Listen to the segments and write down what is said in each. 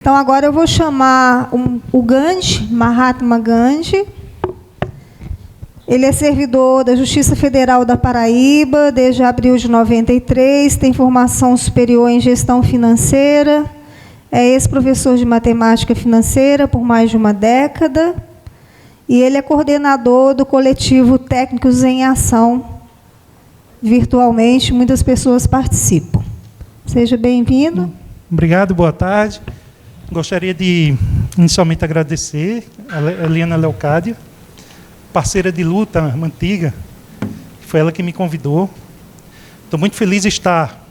Então, agora eu vou chamar o Gandhi, Mahatma Gandhi. Ele é servidor da Justiça Federal da Paraíba desde abril de 93, tem formação superior em gestão financeira, é ex-professor de matemática financeira por mais de uma década, e ele é coordenador do coletivo Técnicos em Ação. Virtualmente, muitas pessoas participam. Seja bem-vindo. Obrigado, boa tarde. Gostaria de, inicialmente, agradecer a Eliana Leocádia, parceira de luta antiga, foi ela que me convidou. Estou muito feliz de estar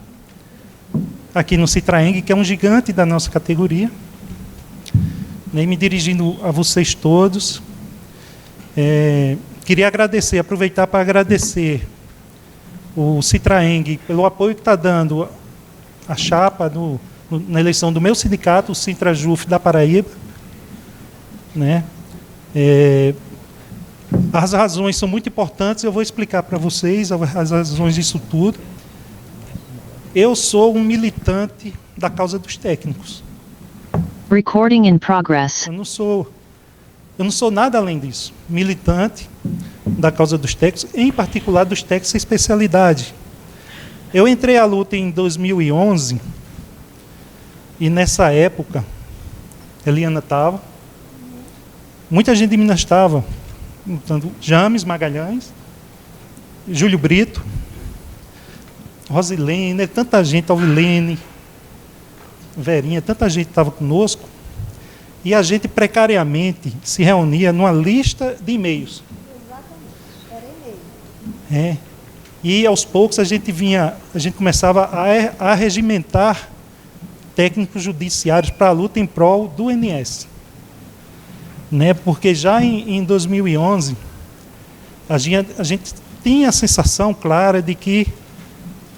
aqui no Citraeng, que é um gigante da nossa categoria, e me dirigindo a vocês todos. Queria aproveitar para agradecer o Citraeng pelo apoio que está dando a chapa na eleição do meu sindicato, o Sintrajuf da Paraíba, né? As razões são muito importantes, eu vou explicar para vocês as razões disso tudo. Eu sou um militante da causa dos técnicos. Recording in progress. Eu não sou nada além disso. Militante da causa dos técnicos, em particular dos técnicos sem especialidade. Eu entrei à luta em 2011, e nessa época, Eliana estava, muita gente de Minas estava, James Magalhães, Júlio Brito, Rosilene, tanta gente, Alvilene, Verinha, tanta gente estava conosco, e a gente precariamente se reunia numa lista de e-mails. Exatamente, era e-mail. E aos poucos a gente começava a regimentar técnicos judiciários para a luta em prol do INS. Né? Porque já em 2011, a gente tinha a sensação clara de que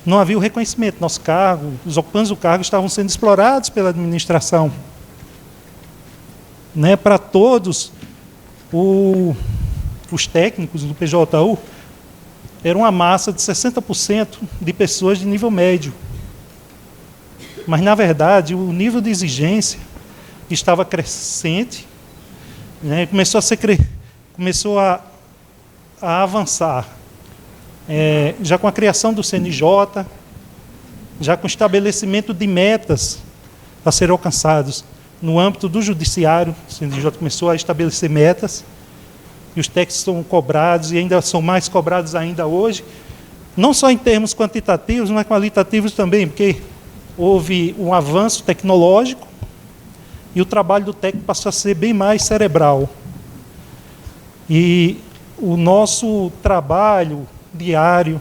não havia o reconhecimento. Nosso cargo, os ocupantes do cargo estavam sendo explorados pela administração. Né? Para todos, os técnicos do PJU eram uma massa de 60% de pessoas de nível médio. Mas, na verdade, o nível de exigência estava crescente, né? Começou a avançar, já com a criação do CNJ, já com o estabelecimento de metas a serem alcançados no âmbito do judiciário. O CNJ começou a estabelecer metas, e os técnicos são cobrados, e ainda são mais cobrados ainda hoje, não só em termos quantitativos, mas qualitativos também, porque houve um avanço tecnológico e o trabalho do técnico passou a ser bem mais cerebral. E o nosso trabalho diário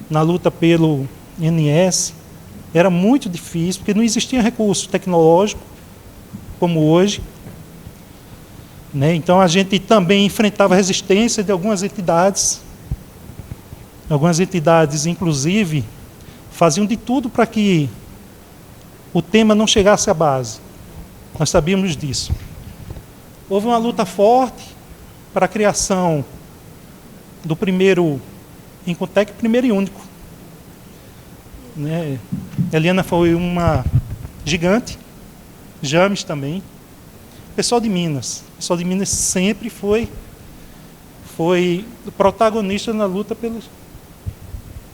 na luta pelo INS era muito difícil, porque não existia recurso tecnológico como hoje. Né? Então, a gente também enfrentava a resistência de algumas entidades. Algumas entidades, inclusive, faziam de tudo para que o tema não chegasse à base. Nós sabíamos disso. Houve uma luta forte para a criação do primeiro Incontec, primeiro e único. Né? Eliana foi uma gigante, James também. O pessoal de Minas sempre foi protagonista na luta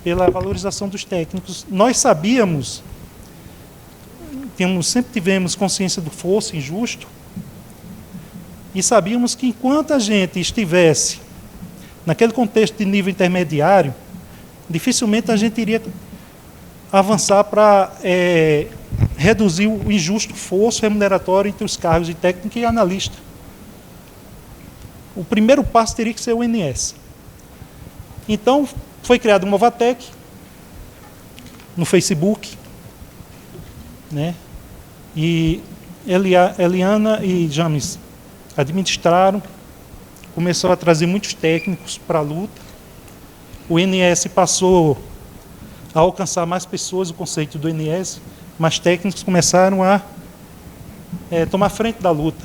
pela valorização dos técnicos. Nós sabíamos, sempre tivemos consciência do fosso injusto, e sabíamos que enquanto a gente estivesse naquele contexto de nível intermediário, dificilmente a gente iria avançar para reduzir o injusto fosso remuneratório entre os cargos de técnico e analista. O primeiro passo teria que ser o INS. Então, foi criado uma Movatec no Facebook, né? E Eliana e James administraram, começou a trazer muitos técnicos para a luta. O INS passou a alcançar mais pessoas, o conceito do INS, mas técnicos começaram a tomar frente da luta.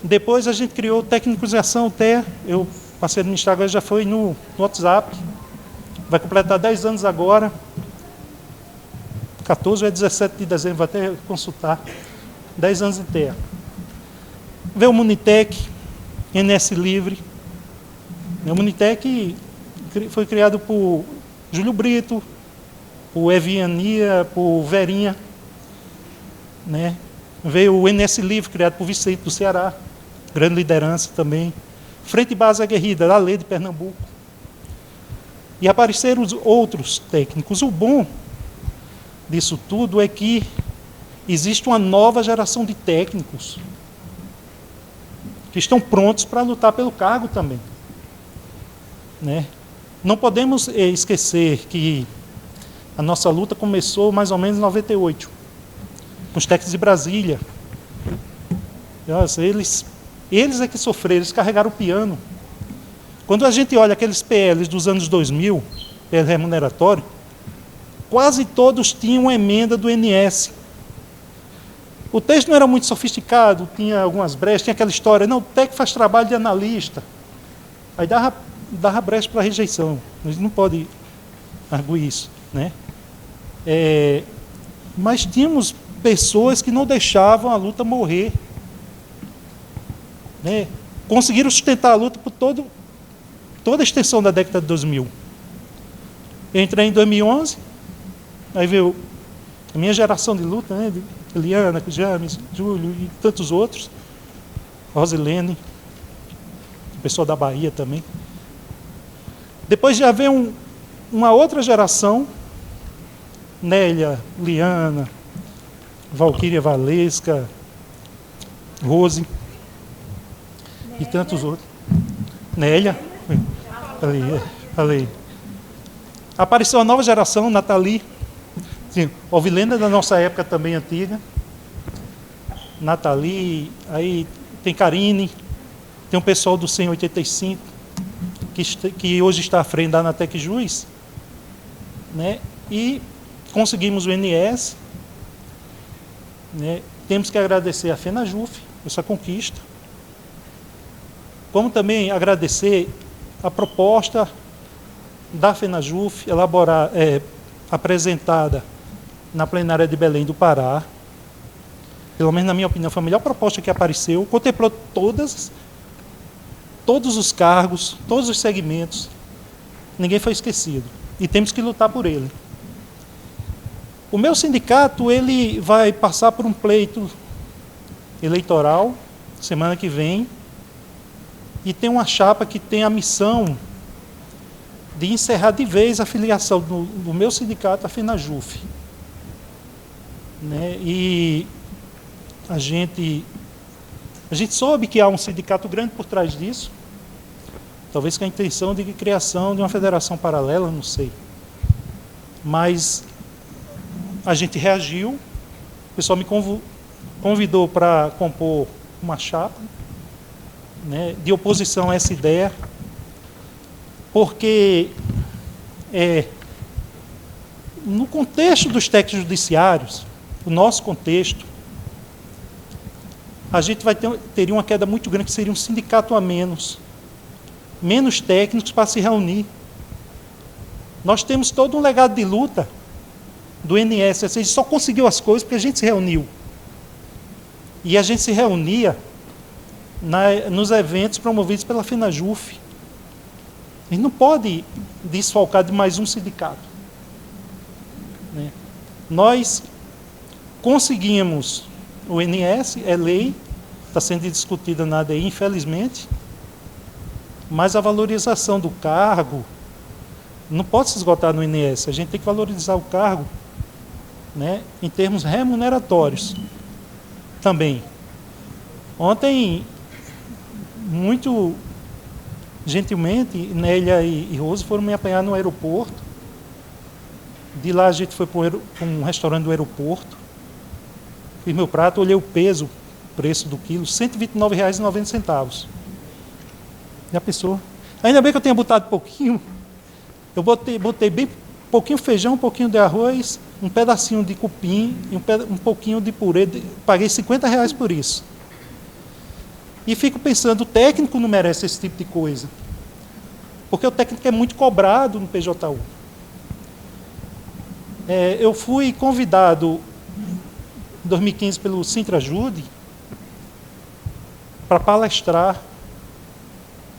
Depois a gente criou o Técnicos em Ação, o TEA. Eu passei a administrar, agora já foi no WhatsApp. Vai completar 10 anos agora. 14 ou 17 de dezembro, vou até consultar. 10 anos em terra. Veio o Munitec, NS Livre. O Munitec foi criado por Júlio Brito, por Eviania, por Verinha. Né? Veio o NS Livre, criado por Vicente do Ceará, grande liderança também. Frente Base Aguerrida, da Lei de Pernambuco. E apareceram outros técnicos. O bom disso tudo é que existe uma nova geração de técnicos que estão prontos para lutar pelo cargo também. Né? Não podemos esquecer que a nossa luta começou mais ou menos em 98, com os técnicos de Brasília. Nossa, eles é que sofreram, eles carregaram o piano. Quando a gente olha aqueles PLs dos anos 2000, PL remuneratório, quase todos tinham uma emenda do INS. O texto não era muito sofisticado, tinha algumas brechas, tinha aquela história, não, o técnico faz trabalho de analista. Aí dava brecha para rejeição. A gente não pode arguir isso. Né? Mas tínhamos pessoas que não deixavam a luta morrer. Né? Conseguiram sustentar a luta por toda a extensão da década de 2000. Eu entrei em 2011, aí veio a minha geração de luta, né? De Eliana, James, Júlio e tantos outros, Rosilene, o pessoal da Bahia também. Depois já veio uma outra geração, Nélia, Liana, Valquíria Valesca, Rose e tantos outros. Nélia, falei. Apareceu a nova geração, Nathalie, sim, Ovilena da nossa época também antiga, Nathalie, aí tem Karine, tem um pessoal do 185, que hoje está à frente da Anatec Juiz, né? E conseguimos o INS, né? Temos que agradecer a FENAJUF, essa conquista, como também agradecer a proposta da FENAJUF, apresentada na plenária de Belém do Pará. Pelo menos na minha opinião, foi a melhor proposta que apareceu, contemplou todos os cargos, todos os segmentos, ninguém foi esquecido, e temos que lutar por ele. O meu sindicato, ele vai passar por um pleito eleitoral, semana que vem, e tem uma chapa que tem a missão de encerrar de vez a filiação do meu sindicato à FENAJUF. Né? E a gente soube que há um sindicato grande por trás disso, talvez com a intenção de criação de uma federação paralela, não sei. Mas a gente reagiu, o pessoal me convidou para compor uma chapa, né, de oposição a essa ideia, porque no contexto dos técnicos judiciários, o nosso contexto, a gente teria uma queda muito grande, que seria um sindicato a menos técnicos para se reunir. Nós temos todo um legado de luta do INS, a gente só conseguiu as coisas porque a gente se reuniu. E a gente se reunia nos eventos promovidos pela FENAJUF. A gente não pode desfalcar de mais um sindicato. Né? Nós conseguimos o INS, é lei, está sendo discutida na ADI, infelizmente, mas a valorização do cargo não pode se esgotar no INS. A gente tem que valorizar o cargo, né, em termos remuneratórios também. Ontem, muito gentilmente, Nélia e Rose foram me apanhar no aeroporto. De lá a gente foi para um restaurante do aeroporto. Fiz meu prato, olhei o peso, o preço do quilo, R$ 129,90. Já pensou? Ainda bem que eu tenha botado pouquinho. Eu botei bem pouquinho feijão, um pouquinho de arroz, um pedacinho de cupim e um pouquinho de purê. Paguei R$50 por isso. E fico pensando, o técnico não merece esse tipo de coisa. Porque o técnico é muito cobrado no PJU. Eu fui convidado em 2015 pelo Sintrajude para palestrar.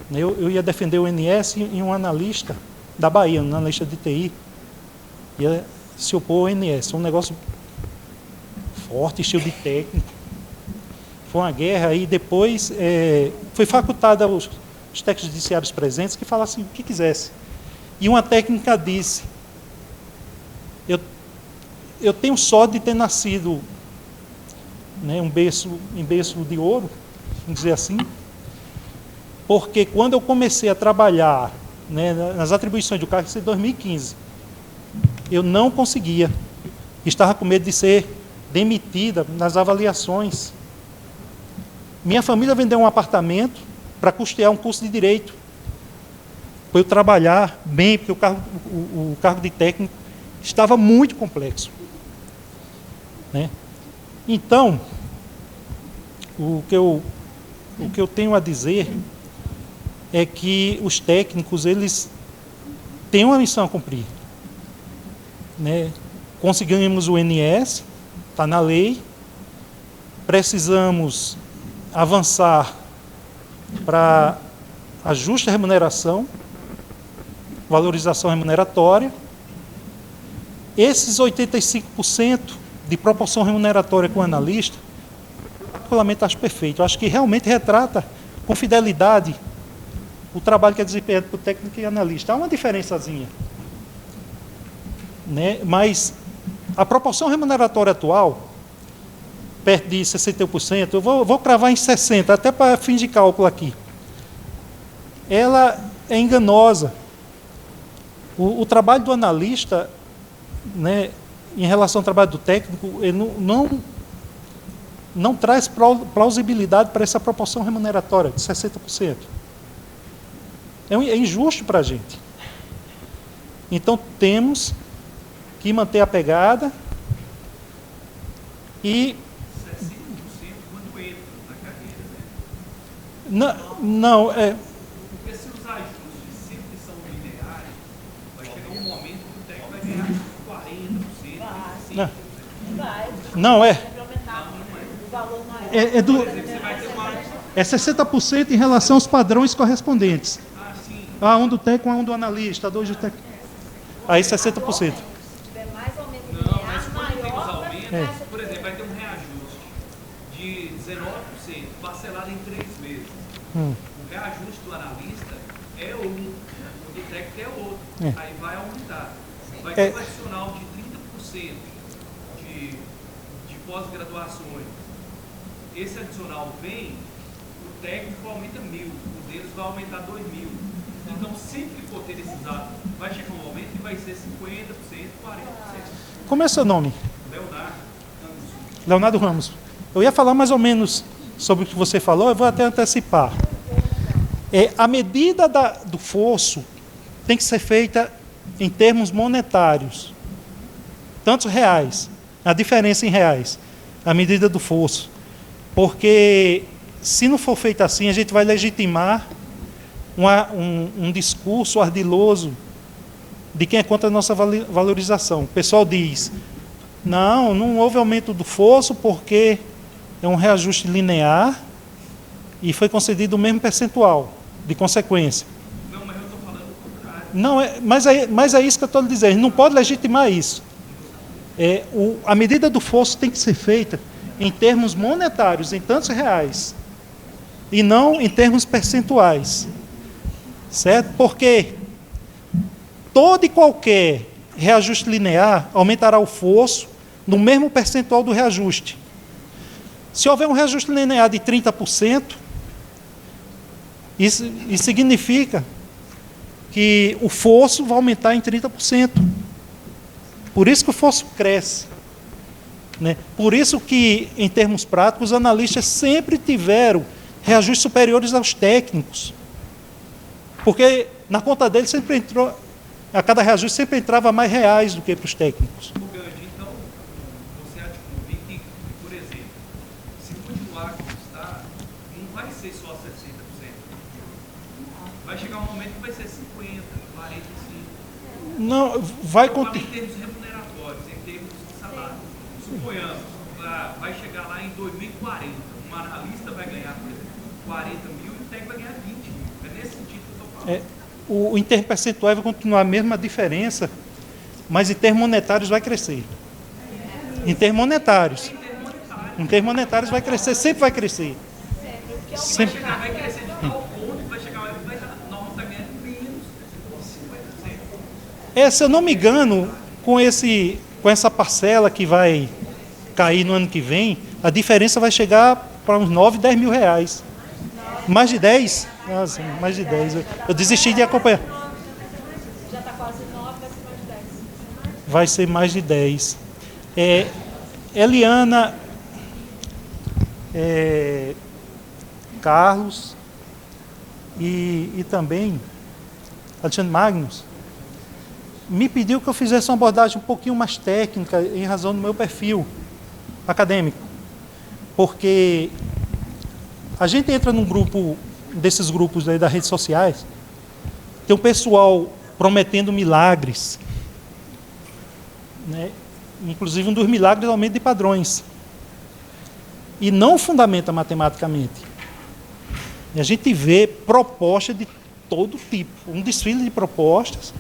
Eu ia defender o INS e um analista da Bahia, um analista de TI, ia se opor ao INS. Um negócio forte, estilo de técnico. Foi uma guerra e depois foi facultada aos técnicos judiciários presentes que falassem o que quisesse. E uma técnica disse: eu tenho sorte de ter nascido, né, em berço de ouro, vamos dizer assim, porque quando eu comecei a trabalhar, né, nas atribuições do cargo, isso em 2015, eu não conseguia. Estava com medo de ser demitida nas avaliações. Minha família vendeu um apartamento para custear um curso de direito, para eu trabalhar bem, porque o cargo de técnico estava muito complexo, né? Então, o que eu tenho a dizer é que os técnicos, eles têm uma missão a cumprir, né? Conseguimos o INS, está na lei, precisamos avançar para a justa remuneração, valorização remuneratória. Esses 85% de proporção remuneratória com o analista, particularmente acho perfeito. Eu acho que realmente retrata com fidelidade o trabalho que é desempenhado por técnico e analista. Há uma diferençazinha, né? Mas a proporção remuneratória atual, perto de 61%, eu vou cravar em 60%, até para fim de cálculo aqui. Ela é enganosa. O trabalho do analista, né, em relação ao trabalho do técnico, ele não traz plausibilidade para essa proporção remuneratória de 60%. É injusto para a gente. Então, temos que manter a pegada e... 60% quando entra na carreira, né? Não, Porque se os ajustes sempre são lineares, vai chegar um momento que o técnico vai ganhar 40%, 35%. não é. O valor maior. Você vai ter uma... É 60% em relação aos padrões correspondentes. Ah, sim. Um do técnico, um do analista, dois do técnico. Aí 60%. Se tiver mais ou menos Não, mas linear, quando tem os maior, aumentos, por exemplo, vai ter um reajuste de 19%, parcelado em 3 vezes. O reajuste do analista é um, o do técnico é outro. Aí vai aumentar. Vai ter um adicional de 30% de pós-graduações. Esse adicional vem, o técnico aumenta 1.000, o deles vai aumentar 2.000. Então, sempre que for ter esses dados, vai chegar um momento e vai ser 50%, 40%. Como é seu nome? Leonardo. Leonardo Ramos. Eu ia falar mais ou menos sobre o que você falou, eu vou até antecipar. A medida do fosso tem que ser feita em termos monetários, tantos reais, a diferença em reais, a medida do fosso. Porque, se não for feita assim, a gente vai legitimar um discurso ardiloso de quem é contra a nossa valorização. O pessoal diz, não houve aumento do fosso porque é um reajuste linear e foi concedido o mesmo percentual, de consequência. Não, mas eu estou falando o contrário. Não, mas é isso que eu estou lhe dizendo, a gente não pode legitimar isso. A medida do fosso tem que ser feita em termos monetários, em tantos reais, e não em termos percentuais. Certo? Porque todo e qualquer reajuste linear aumentará o fosso no mesmo percentual do reajuste. Se houver um reajuste linear de 30%, isso significa que o fosso vai aumentar em 30%. Por isso que o fosso cresce, né? Por isso que, em termos práticos, os analistas sempre tiveram reajustes superiores aos técnicos. Porque na conta deles sempre entrou, a cada reajuste sempre entrava mais reais do que para os técnicos. O Gandhi, então, você há de convir que, por exemplo, se continuar como está, não vai ser só 60%. Vai chegar um momento que vai ser 50%, 45%. Não, vai Eu falo continuar. em termos remuneratórios, em termos de salário. Suponhamos, vai chegar lá em 2040. Um analista vai ganhar, por exemplo, 40 mil e o técnico vai ganhar 20 mil. É nesse sentido que eu estou falando. O em termos percentuais vai continuar a mesma diferença, mas em termos monetários vai crescer. Em termos monetários. Em termos monetários vai crescer, sempre vai crescer. Sempre. Vai crescer de tal ponto que vai chegar uma época que vai estar ganhando menos 50%. Se eu não me engano, com essa parcela que vai cair no ano que vem, a diferença vai chegar para uns 9, 10 mil reais. Mais de 10? Nossa, mais de 10. Eu desisti de acompanhar. Já está quase 9, vai ser mais de 10. Vai ser mais de 10. Eliana, Carlos e também Alexandre Magnus me pediu que eu fizesse uma abordagem um pouquinho mais técnica em razão do meu perfil acadêmico. Porque a gente entra num grupo, desses grupos aí das redes sociais, tem um pessoal prometendo milagres, né? Inclusive um dos milagres é o aumento de padrões, e não fundamenta matematicamente. E a gente vê propostas de todo tipo, um desfile de propostas,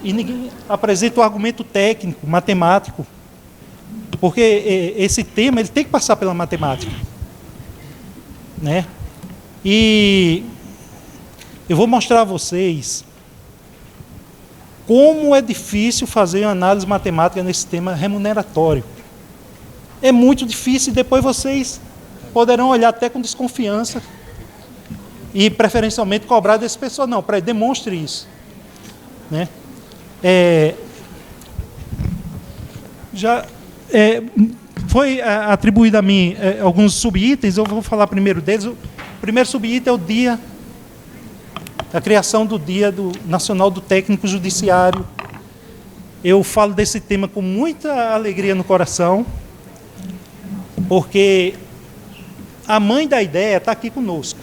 e ninguém apresenta o argumento técnico, matemático, porque esse tema ele tem que passar pela matemática, né? E eu vou mostrar a vocês como é difícil fazer uma análise matemática nesse tema remuneratório. É muito difícil, e depois vocês poderão olhar até com desconfiança e preferencialmente cobrar desse pessoal. Não, demonstre isso, né? Foi atribuído a mim alguns subitens. Eu vou falar primeiro deles. O primeiro subitem é a criação do Dia Nacional do Técnico Judiciário. Eu falo desse tema com muita alegria no coração, porque a mãe da ideia está aqui conosco.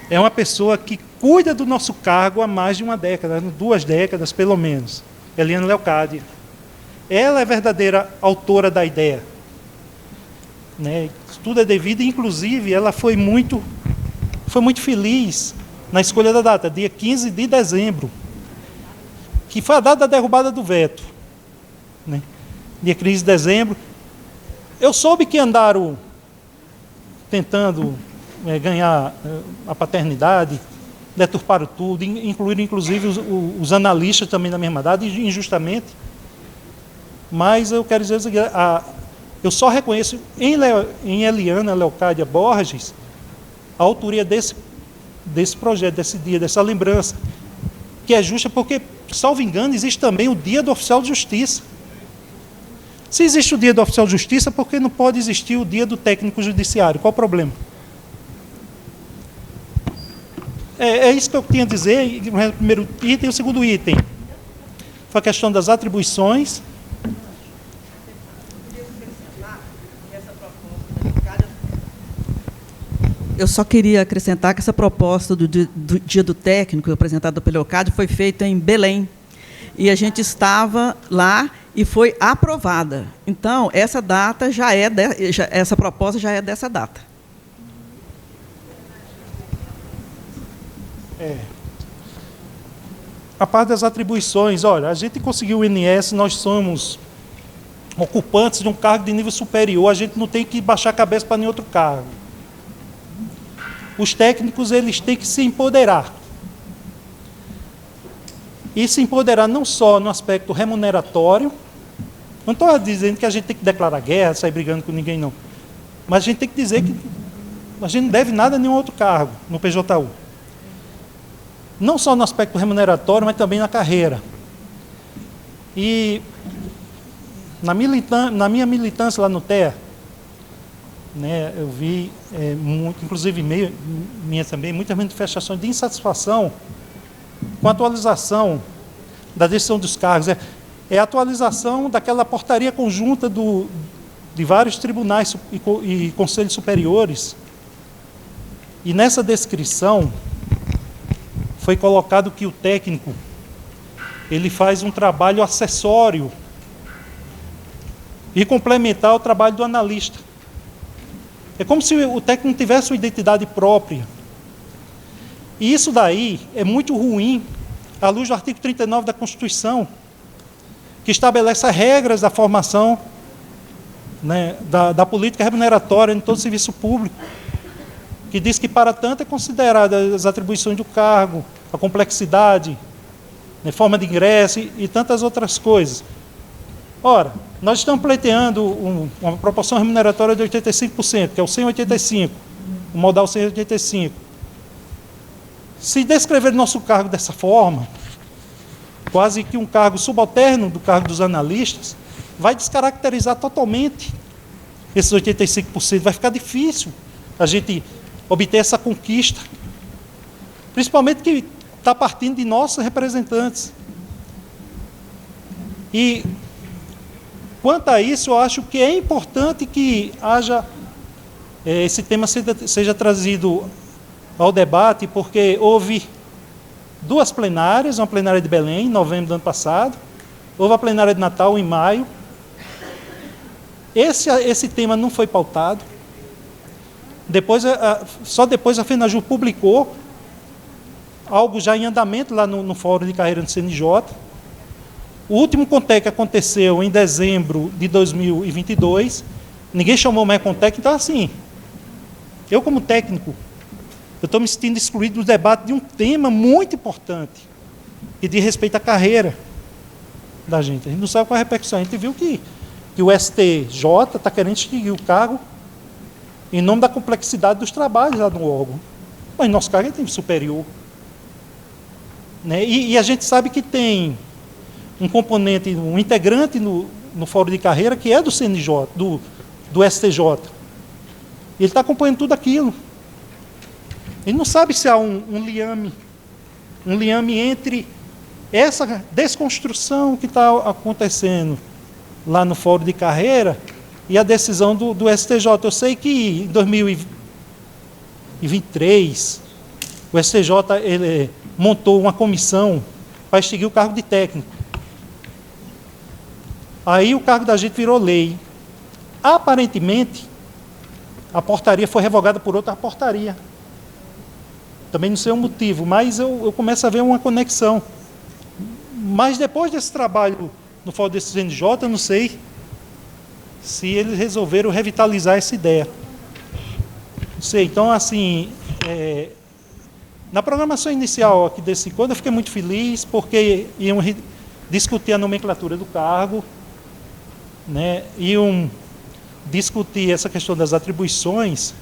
É uma pessoa que cuida do nosso cargo há mais de uma década, 2 décadas pelo menos, Eliana Leocádia. Ela é a verdadeira autora da ideia, né? Tudo é devido, inclusive ela foi muito feliz na escolha da data, dia 15 de dezembro, que foi a data da derrubada do veto, né? Dia 15 de dezembro. Eu soube que andaram tentando ganhar a paternidade, deturparam tudo, incluíram inclusive os analistas também da mesma data, injustamente. Mas eu quero dizer que eu só reconheço em Eliana Leocádia Borges a autoria desse projeto, desse dia, dessa lembrança, que é justa porque, salvo engano, existe também o Dia do Oficial de Justiça. Se existe o Dia do Oficial de Justiça, por que não pode existir o Dia do Técnico Judiciário? Qual o problema? É isso que eu tinha a dizer. O primeiro item. O segundo item foi a questão das atribuições. Eu só queria acrescentar que essa proposta do Dia do Técnico, apresentada pelo Leocádio, foi feita em Belém. E a gente estava lá e foi aprovada. Então, essa data essa proposta já é dessa data. A parte das atribuições, olha, a gente conseguiu o INS, nós somos ocupantes de um cargo de nível superior, a gente não tem que baixar a cabeça para nenhum outro cargo. Os técnicos, eles têm que se empoderar. E se empoderar não só no aspecto remuneratório, não estou dizendo que a gente tem que declarar guerra, sair brigando com ninguém, não. Mas a gente tem que dizer que a gente não deve nada a nenhum outro cargo no PJU. Não só no aspecto remuneratório, mas também na carreira. E na minha militância lá no TEA, né, eu vi, inclusive minha também, muitas manifestações de insatisfação com a atualização da decisão dos cargos. É a atualização daquela portaria conjunta de vários tribunais e conselhos superiores. E nessa descrição foi colocado que o técnico ele faz um trabalho acessório e complementar o trabalho do analista. É como se o técnico não tivesse uma identidade própria. E isso daí é muito ruim, à luz do artigo 39 da Constituição, que estabelece as regras da formação, né, da política remuneratória em todo serviço público, que diz que para tanto é considerada as atribuições do cargo, a complexidade, né, forma de ingresso e tantas outras coisas. Ora, nós estamos pleiteando uma proporção remuneratória de 85%, que é o 185, o modal 185. Se descrever nosso cargo dessa forma, quase que um cargo subalterno do cargo dos analistas, vai descaracterizar totalmente esses 85%. Vai ficar difícil a gente obter essa conquista, principalmente que está partindo de nossos representantes. E, quanto a isso, eu acho que é importante que haja esse tema seja trazido ao debate, porque houve 2 plenárias, uma plenária de Belém, em novembro do ano passado, houve a plenária de Natal, em maio. Esse tema não foi pautado. Só depois a FENAJU publicou algo já em andamento lá no Fórum de Carreira do CNJ. O último CONTEC aconteceu em dezembro de 2022. Ninguém chamou mais CONTEC, então assim, eu como técnico, eu estou me sentindo excluído do debate de um tema muito importante, que diz respeito à carreira da gente. A gente não sabe qual é a repercussão. A gente viu que o STJ está querendo extinguir o cargo em nome da complexidade dos trabalhos lá no órgão. Mas nosso cargo é tempo superior. Né? E a gente sabe que tem um componente, um integrante no Fórum de Carreira que é do CNJ, do STJ. E ele está acompanhando tudo aquilo. Ele não sabe se há um liame entre essa desconstrução que está acontecendo lá no Fórum de Carreira e a decisão do STJ. Eu sei que em 2023 o STJ ele montou uma comissão para extinguir o cargo de técnico. Aí o cargo da gente virou lei. Aparentemente, a portaria foi revogada por outra portaria. Também não sei o motivo, mas eu começo a ver uma conexão. Mas depois desse trabalho no Fórum desse CNJ, eu não sei se eles resolveram revitalizar essa ideia. Não sei, então assim, na programação inicial aqui desse encontro, eu fiquei muito feliz, porque iam discutir a nomenclatura do cargo, né, iam discutir essa questão das atribuições,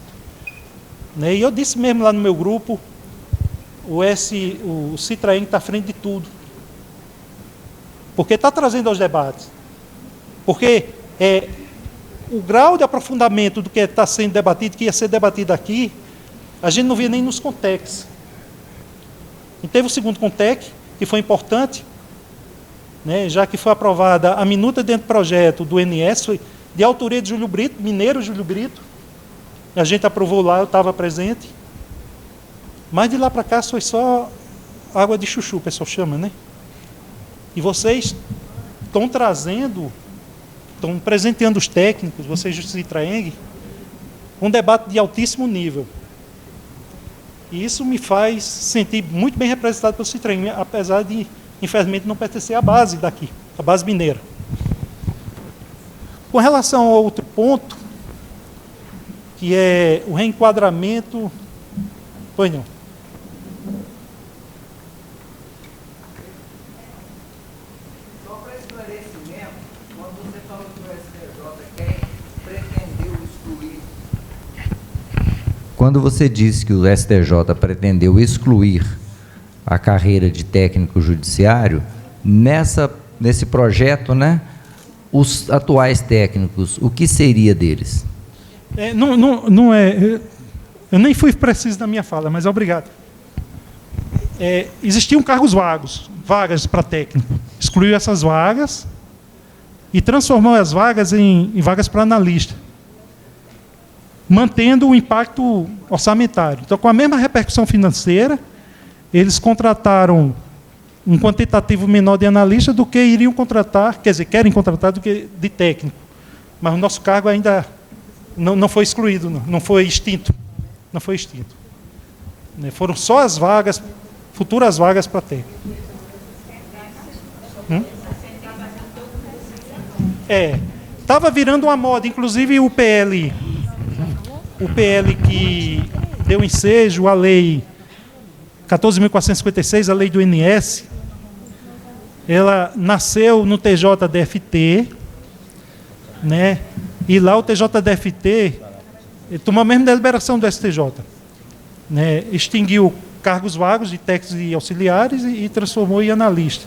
né, e eu disse mesmo lá no meu grupo, o Citraeng está à frente de tudo. Porque está trazendo aos debates. Porque o grau de aprofundamento do que está sendo debatido, que ia ser debatido aqui, a gente não via nem nos CONTECs. E teve o segundo CONTEC, que foi importante, né, já que foi aprovada a minuta dentro do projeto do INSS, foi de autoria de Júlio Brito, mineiro Júlio Brito. A gente aprovou lá, eu estava presente. Mas de lá para cá foi só água de chuchu, o pessoal chama, né? E vocês estão trazendo, estão presenteando os técnicos, vocês do Citraeng, um debate de altíssimo nível. E isso me faz sentir muito bem representado pelo Citraeng, apesar de, infelizmente, não pertencer à base daqui, à base mineira. Com relação a outro ponto, que é o reenquadramento... Pois não. Só para esclarecimento, quando você fala que o STJ pretendeu excluir... Quando você disse que o STJ pretendeu excluir a carreira de técnico judiciário, nesse projeto, né, os atuais técnicos, o que seria deles? Não é... Eu nem fui preciso na minha fala, mas obrigado. Existiam cargos vagas para técnico. Excluiu essas vagas e transformou as vagas em vagas para analista, mantendo o impacto orçamentário. Então, com a mesma repercussão financeira, eles contrataram um quantitativo menor de analista do que iriam contratar, quer dizer, querem contratar do que de técnico. mas o nosso cargo ainda não foi excluído, não foi extinto. Não foi extinto. Né? Foram só as vagas, futuras vagas para técnico. Estava virando uma moda, inclusive o PL que deu ensejo à lei 14.456, a lei do INS, ela nasceu no TJDFT, né? E lá o TJDFT tomou a mesma deliberação do STJ, né? Extinguiu cargos vagos de técnicos e auxiliares e transformou em analista.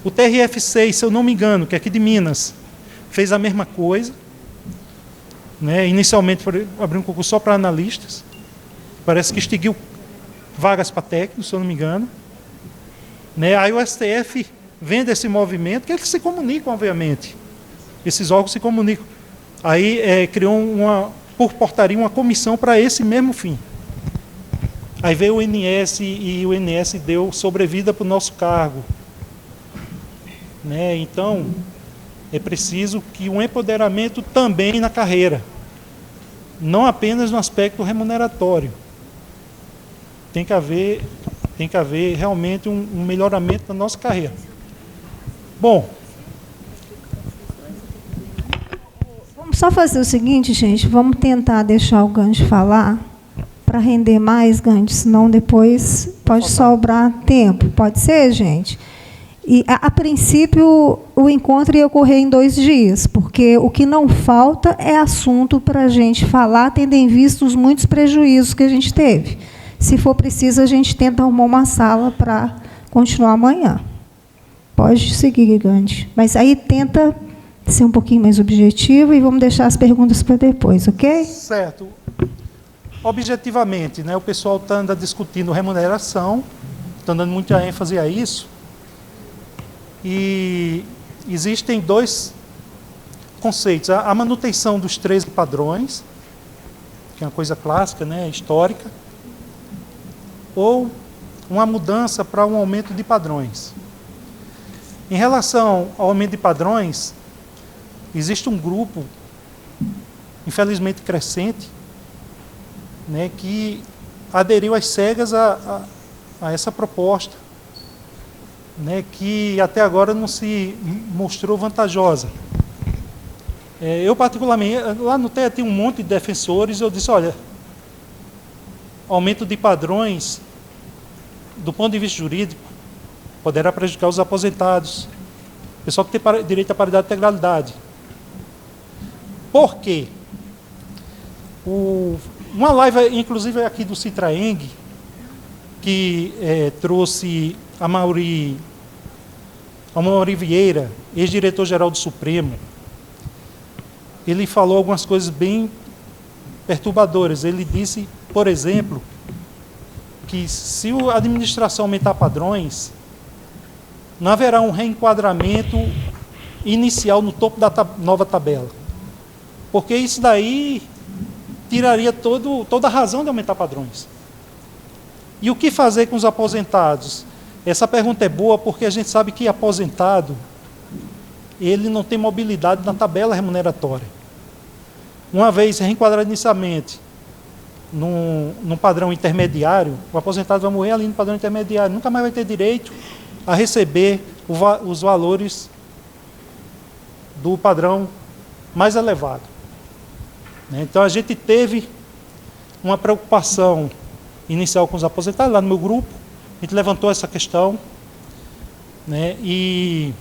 O TRF6, se eu não me engano, que é aqui de Minas, fez a mesma coisa, né? Inicialmente abriu um concurso só para analistas, parece que extinguiu vagas para técnicos, se eu não me engano, né? Aí o STF vendo esse movimento, que eles se comunicam, obviamente, esses órgãos se comunicam, aí criou por portaria uma comissão para esse mesmo fim. Aí veio o INS e o INS deu sobrevida para o nosso cargo, né? Então é preciso que um empoderamento também na carreira, não apenas no aspecto remuneratório. Tem que haver realmente um melhoramento da nossa carreira. Bom, vamos só fazer o seguinte, gente, vamos tentar deixar o Gandhi falar para render mais, Gandhi, senão depois pode sobrar tempo. Pode ser, gente? E, a princípio, o encontro ia ocorrer em 2 dias, porque o que não falta é assunto para a gente falar, tendo em vista os muitos prejuízos que a gente teve. Se for preciso, a gente tenta arrumar uma sala para continuar amanhã. Pode seguir, Gandhi. Mas aí tenta ser um pouquinho mais objetivo e vamos deixar as perguntas para depois, ok? certo. Objetivamente, né, o pessoal anda discutindo remuneração, está dando muita ênfase a isso. E existem 2 conceitos. A manutenção dos 13 padrões, que é uma coisa clássica, né, histórica, ou uma mudança para um aumento de padrões. Em relação ao aumento de padrões, existe um grupo, infelizmente crescente, né, que aderiu às cegas a essa proposta, né, que até agora não se mostrou vantajosa. Eu, particularmente, lá no TEA tem um monte de defensores, eu disse, olha, aumento de padrões, do ponto de vista jurídico, poderá prejudicar os aposentados, o pessoal que tem direito à paridade e integralidade. Por quê? Uma live, inclusive, aqui do Citraeng, que trouxe a Mauri Vieira, ex-diretor-geral do Supremo, ele falou algumas coisas bem perturbadoras. Ele disse, por exemplo, que se a administração aumentar padrões, não haverá um reenquadramento inicial no topo da nova tabela. Porque isso daí tiraria toda a razão de aumentar padrões. E o que fazer com os aposentados? Essa pergunta é boa porque a gente sabe que aposentado, ele não tem mobilidade na tabela remuneratória. Uma vez reenquadrado inicialmente num padrão intermediário, o aposentado vai morrer ali no padrão intermediário, nunca mais vai ter direito a receber os valores do padrão mais elevado. Então a gente teve uma preocupação inicial com os aposentados, lá no meu grupo, a gente levantou essa questão, né, e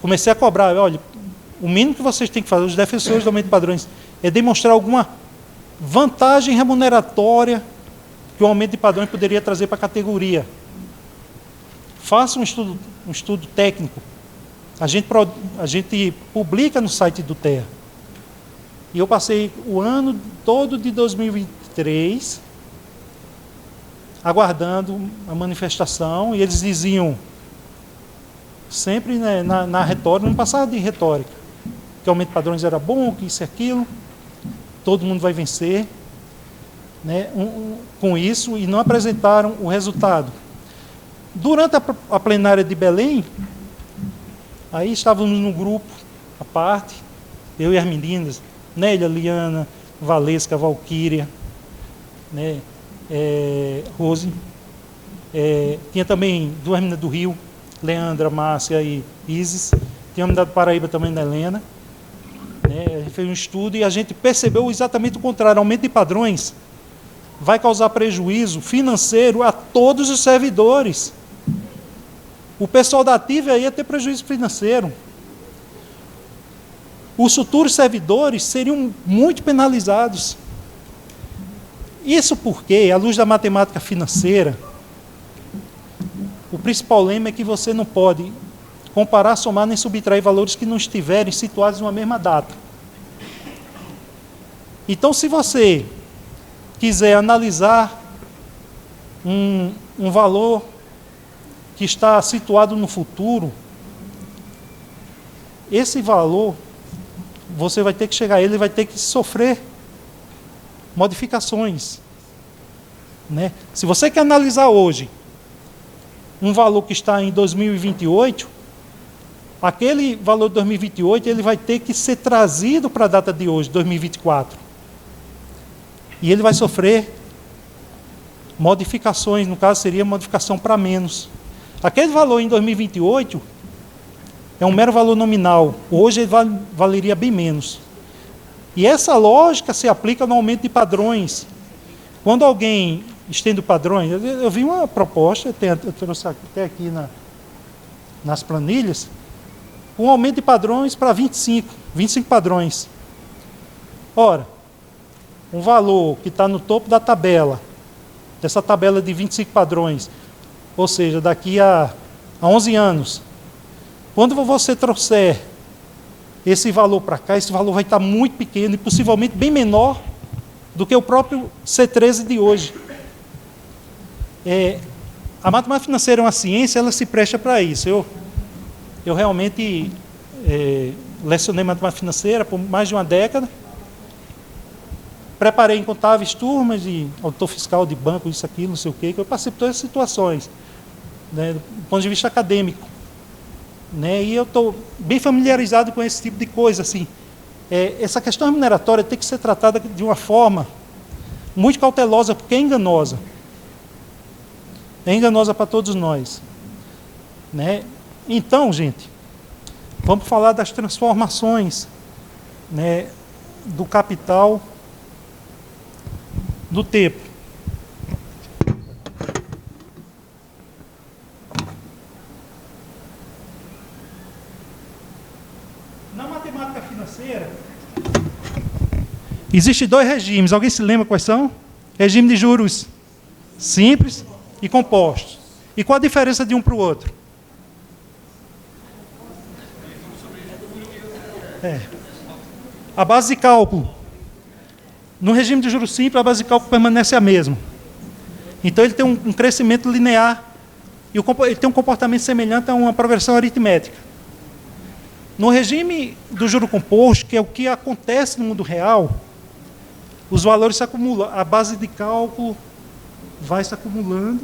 comecei a cobrar, olha, o mínimo que vocês têm que fazer, os defensores do aumento de padrões, é demonstrar alguma vantagem remuneratória que o aumento de padrões poderia trazer para a categoria. Faça um estudo técnico. A gente publica no site do TEA. E eu passei o ano todo de 2023 aguardando a manifestação, e eles diziam, sempre, né, na retórica, não passava de retórica, que o aumento de padrões era bom, que isso e aquilo, todo mundo vai vencer, né, com isso, e não apresentaram o resultado. Durante a plenária de Belém, aí estávamos no grupo, parte, eu e as meninas, Nélia, Liana, Valesca, Valquíria, né, Rose. Tinha também duas meninas do Rio, Leandra, Márcia e Isis. Tinha uma menina do Paraíba também, da Helena. Né, a gente fez um estudo e a gente percebeu exatamente o contrário. Aumento de padrões vai causar prejuízo financeiro a todos os servidores. O pessoal da ativa ia ter prejuízo financeiro. Os futuros servidores seriam muito penalizados. Isso porque, à luz da matemática financeira, o principal lema é que você não pode comparar, somar nem subtrair valores que não estiverem situados numa mesma data. Então, se você quiser analisar um valor que está situado no futuro, esse valor, você vai ter que chegar a ele, vai ter que sofrer modificações. Né? Se você quer analisar hoje um valor que está em 2028, aquele valor de 2028 ele vai ter que ser trazido para a data de hoje, 2024. E ele vai sofrer modificações, no caso seria modificação para menos. Aquele valor em 2028 é um mero valor nominal. Hoje ele valeria bem menos. E essa lógica se aplica no aumento de padrões. Quando alguém estende padrões, eu vi uma proposta, eu trouxe até aqui nas planilhas, um aumento de padrões para 25 padrões. Ora, um valor que está no topo da tabela, dessa tabela de 25 padrões, ou seja, daqui a 11 anos, quando você trouxer esse valor para cá, esse valor vai estar muito pequeno e possivelmente bem menor do que o próprio C13 de hoje. A matemática financeira é uma ciência, ela se presta para isso. Eu realmente lecionei matemática financeira por mais de uma década. Preparei incontáveis turmas de auditor fiscal, de banco, isso, aquilo, não sei o quê, que eu passei por todas as situações, né, do ponto de vista acadêmico. Né, e eu estou bem familiarizado com esse tipo de coisa. Assim. Essa questão remuneratória tem que ser tratada de uma forma muito cautelosa, porque é enganosa. É enganosa para todos nós. Né? Então, gente, vamos falar das transformações, né, do capital do tempo. Na matemática financeira, existem dois regimes. Alguém se lembra quais são? Regime de juros simples e compostos. E qual a diferença de um para o outro? A base de cálculo. No regime de juros simples, a base de cálculo permanece a mesma. Então, ele tem um crescimento linear e ele tem um comportamento semelhante a uma progressão aritmética. No regime do juro composto, que é o que acontece no mundo real, os valores se acumulam. A base de cálculo vai se acumulando,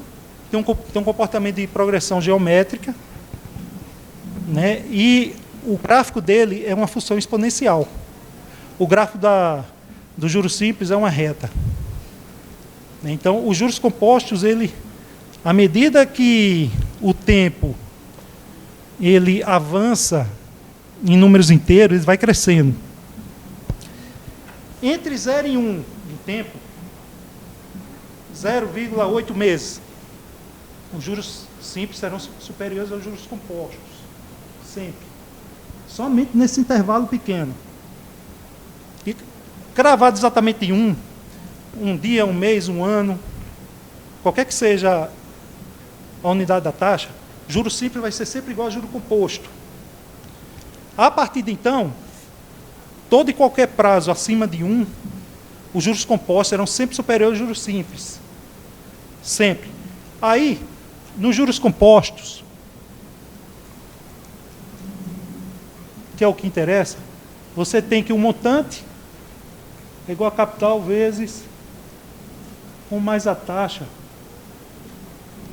tem um comportamento de progressão geométrica, né? E o gráfico dele é uma função exponencial. O gráfico do juros simples é uma reta. Então, os juros compostos, à medida que o tempo ele avança em números inteiros, ele vai crescendo. Entre 0 e 1 do tempo, 0,8 meses, os juros simples serão superiores aos juros compostos. Sempre. Somente nesse intervalo pequeno. E cravado exatamente em um dia, um mês, um ano, qualquer que seja a unidade da taxa, juro simples vai ser sempre igual a juro composto. A partir de então, todo e qualquer prazo acima de 1, os juros compostos serão sempre superiores aos juros simples. Sempre. Aí, nos juros compostos, que é o que interessa, você tem que o montante é igual a capital vezes 1 mais a taxa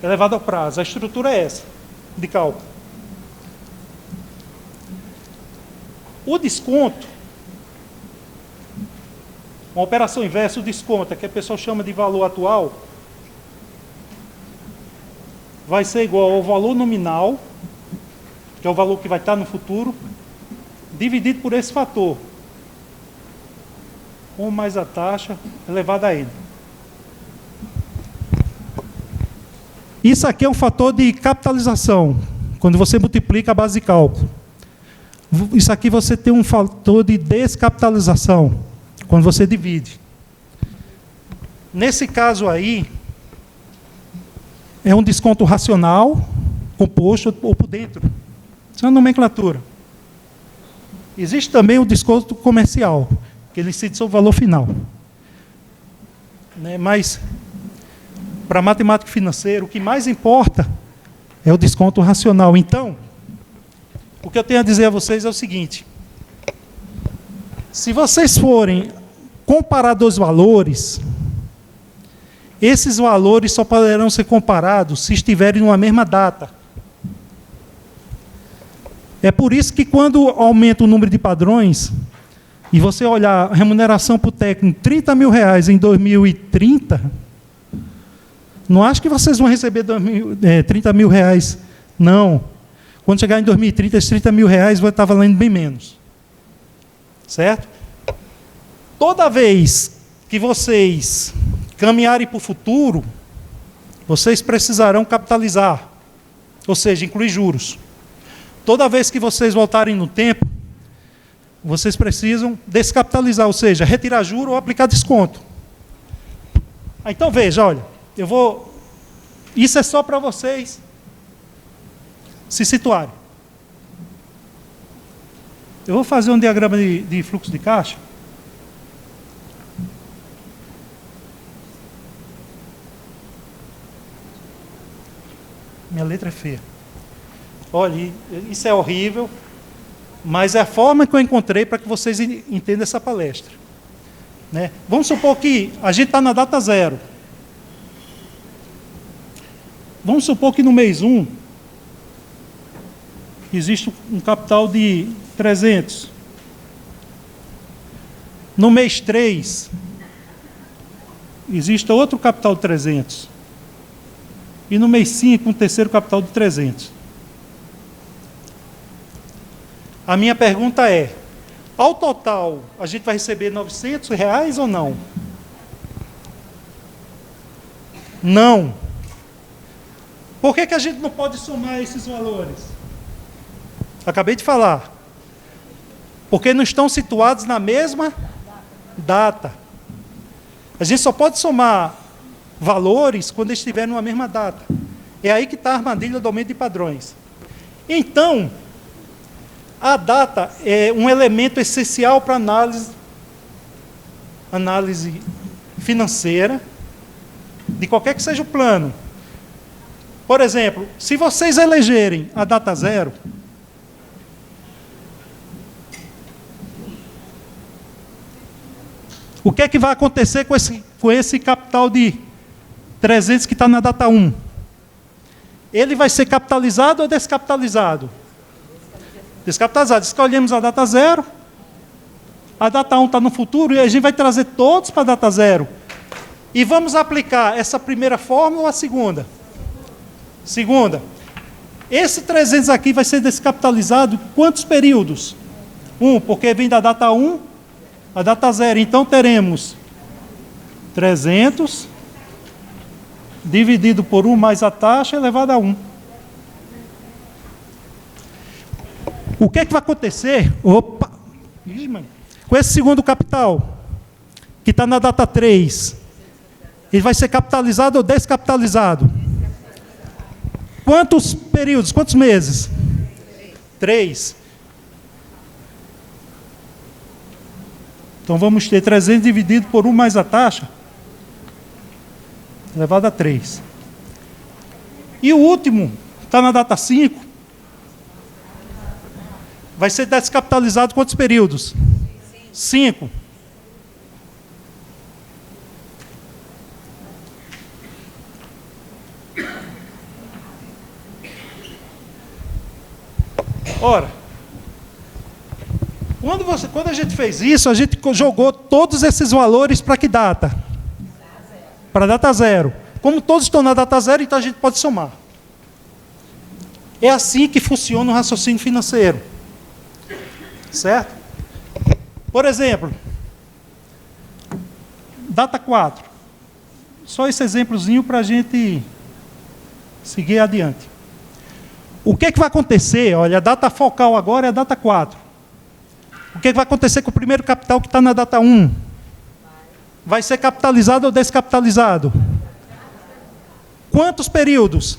elevado ao prazo. A estrutura é essa, de cálculo. O desconto, uma operação inversa, o desconto, que a pessoa chama de valor atual, vai ser igual ao valor nominal, que é o valor que vai estar no futuro, dividido por esse fator, 1 mais a taxa elevada a n. Isso aqui é um fator de capitalização, quando você multiplica a base de cálculo. Isso aqui você tem um fator de descapitalização, quando você divide. Nesse caso aí, é um desconto racional, composto ou por dentro. Isso é uma nomenclatura. Existe também o desconto comercial, que ele incide sobre o valor final. Mas, para matemática financeira, o que mais importa é o desconto racional. Então, o que eu tenho a dizer a vocês é o seguinte: se vocês forem comparar dois valores, esses valores só poderão ser comparados se estiverem numa mesma data. É por isso que quando aumenta o número de padrões, e você olhar a remuneração para o técnico, R$30 mil em 2030, não acho que vocês vão receber R$30 mil, não. Quando chegar em 2030, esses R$30 mil vai estar valendo bem menos. Certo? Toda vez que vocês caminharem para o futuro, vocês precisarão capitalizar, ou seja, incluir juros. Toda vez que vocês voltarem no tempo, vocês precisam descapitalizar, ou seja, retirar juro ou aplicar desconto. Então veja, olha, isso é só para vocês se situarem. Eu vou fazer um diagrama de fluxo de caixa. Minha letra é feia. Olha, isso é horrível, mas é a forma que eu encontrei para que vocês entendam essa palestra. Vamos supor que a gente está na data 0. Vamos supor que no mês 1 existe um capital de 300. No mês 3 existe outro capital de 300. E no mês 5 um terceiro capital de 300. A minha pergunta é: ao total, a gente vai receber R$900 ou não? Não. Por que a gente não pode somar esses valores? Acabei de falar. Porque não estão situados na mesma data. A gente só pode somar valores quando estiverem numa mesma data. É aí que está a armadilha do aumento de padrões. Então, a data é um elemento essencial para análise financeira, de qualquer que seja o plano. Por exemplo, se vocês elegerem a data 0, o que é que vai acontecer com esse capital de 300 que está na data 1? Ele vai ser capitalizado ou descapitalizado? Descapitalizado. Escolhemos a data 0, a data 1 está no futuro, e a gente vai trazer todos para a data 0. E vamos aplicar essa primeira fórmula ou a segunda? Segunda. Esse 300 aqui vai ser descapitalizado quantos períodos? 1, porque vem da data 1 a data 0. Então teremos 300 dividido por 1 mais a taxa elevado a 1. O que é que vai acontecer? Opa! Ih, mano. Com esse segundo capital, que está na data 3, ele vai ser capitalizado ou descapitalizado? Quantos períodos? Quantos meses? 3. Então vamos ter 300 dividido por 1 mais a taxa elevado a 3. E o último, está na data 5, vai ser descapitalizado quantos períodos? 5. Ora, Quando a gente fez isso, a gente jogou todos esses valores para que data? Para a data zero. Como todos estão na data zero, então a gente pode somar. É assim que funciona o raciocínio financeiro. Certo? Por exemplo, data 4. Só esse exemplozinho para a gente seguir adiante. O que vai acontecer? Olha, a data focal agora é a data 4. O que vai acontecer com o primeiro capital que está na data 1? Vai ser capitalizado ou descapitalizado? Quantos períodos?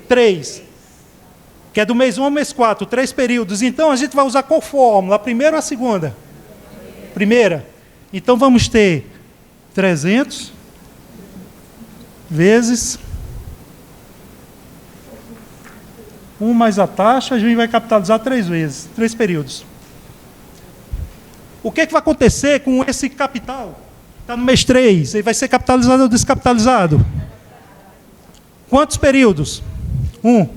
3. Que é do mês 1 ao mês 4, 3 períodos. Então, a gente vai usar qual fórmula? A primeira ou a segunda? Primeira. Então, vamos ter 300 vezes 1 mais a taxa, a gente vai capitalizar 3 vezes, 3 períodos. O que vai acontecer com esse capital? Está no mês 3, ele vai ser capitalizado ou descapitalizado? Quantos períodos? 1.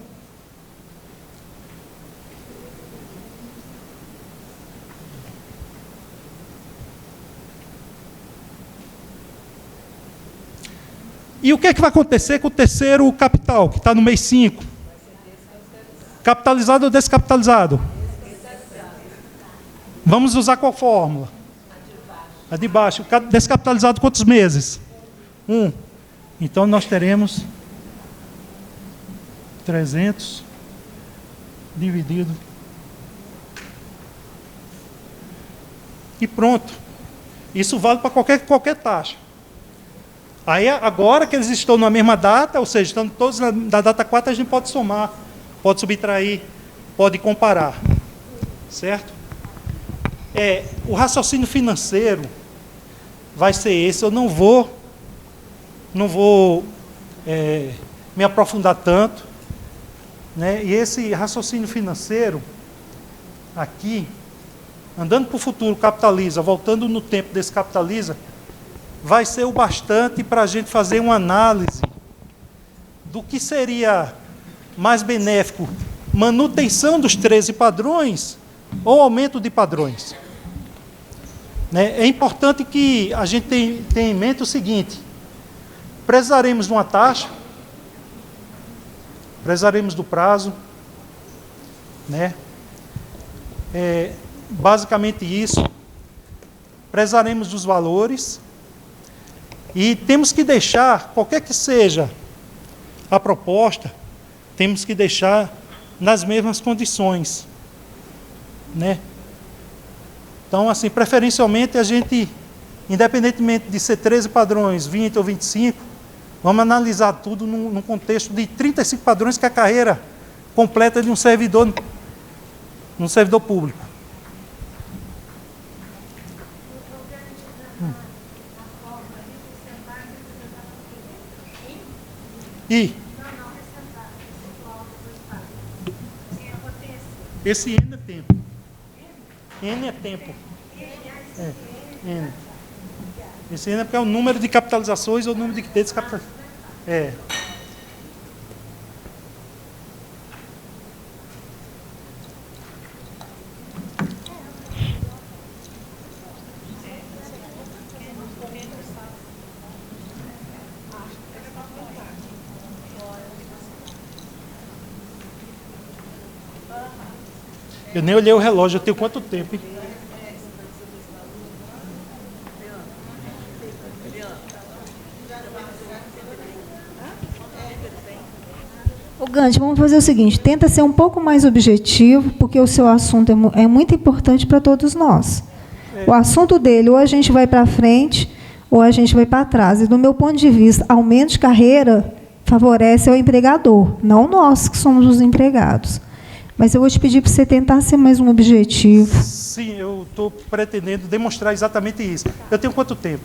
E o que vai acontecer com o terceiro capital, que está no mês 5? Capitalizado ou descapitalizado? Vamos usar qual fórmula? A de baixo. Descapitalizado quantos meses? 1. Então, nós teremos 300 dividido. E pronto. Isso vale para qualquer taxa. Aí, agora que eles estão na mesma data, ou seja, estão todos na data 4, a gente pode somar, pode subtrair, pode comparar. Certo? O raciocínio financeiro vai ser esse. Eu não vou me aprofundar tanto, né? E esse raciocínio financeiro aqui, andando para o futuro, capitaliza, voltando no tempo desse capitaliza, vai ser o bastante para a gente fazer uma análise do que seria mais benéfico, manutenção dos 13 padrões ou aumento de padrões. Né? É importante que a gente tenha em mente o seguinte: precisaremos de uma taxa, precisaremos do prazo, né? Basicamente isso, precisaremos dos valores e temos que deixar, qualquer que seja a proposta, temos que deixar nas mesmas condições, né? Então, assim, preferencialmente a gente, independentemente de ser 13 padrões, 20 ou 25, vamos analisar tudo num contexto de 35 padrões, que é a carreira completa de um servidor público. E esse N é tempo. N é tempo. N. Esse N é porque é o número de capitalizações ou o número de descapitalizações. Eu nem olhei o relógio, eu tenho quanto tempo, hein? Ô Gante, vamos fazer o seguinte, tenta ser um pouco mais objetivo, porque o seu assunto é muito importante para todos nós. O assunto dele, ou a gente vai para frente, ou a gente vai para trás. E, do meu ponto de vista, aumento de carreira favorece ao empregador, não nós que somos os empregados. Mas eu vou te pedir para você tentar ser mais um objetivo. Sim, eu estou pretendendo demonstrar exatamente isso. Eu tenho quanto tempo?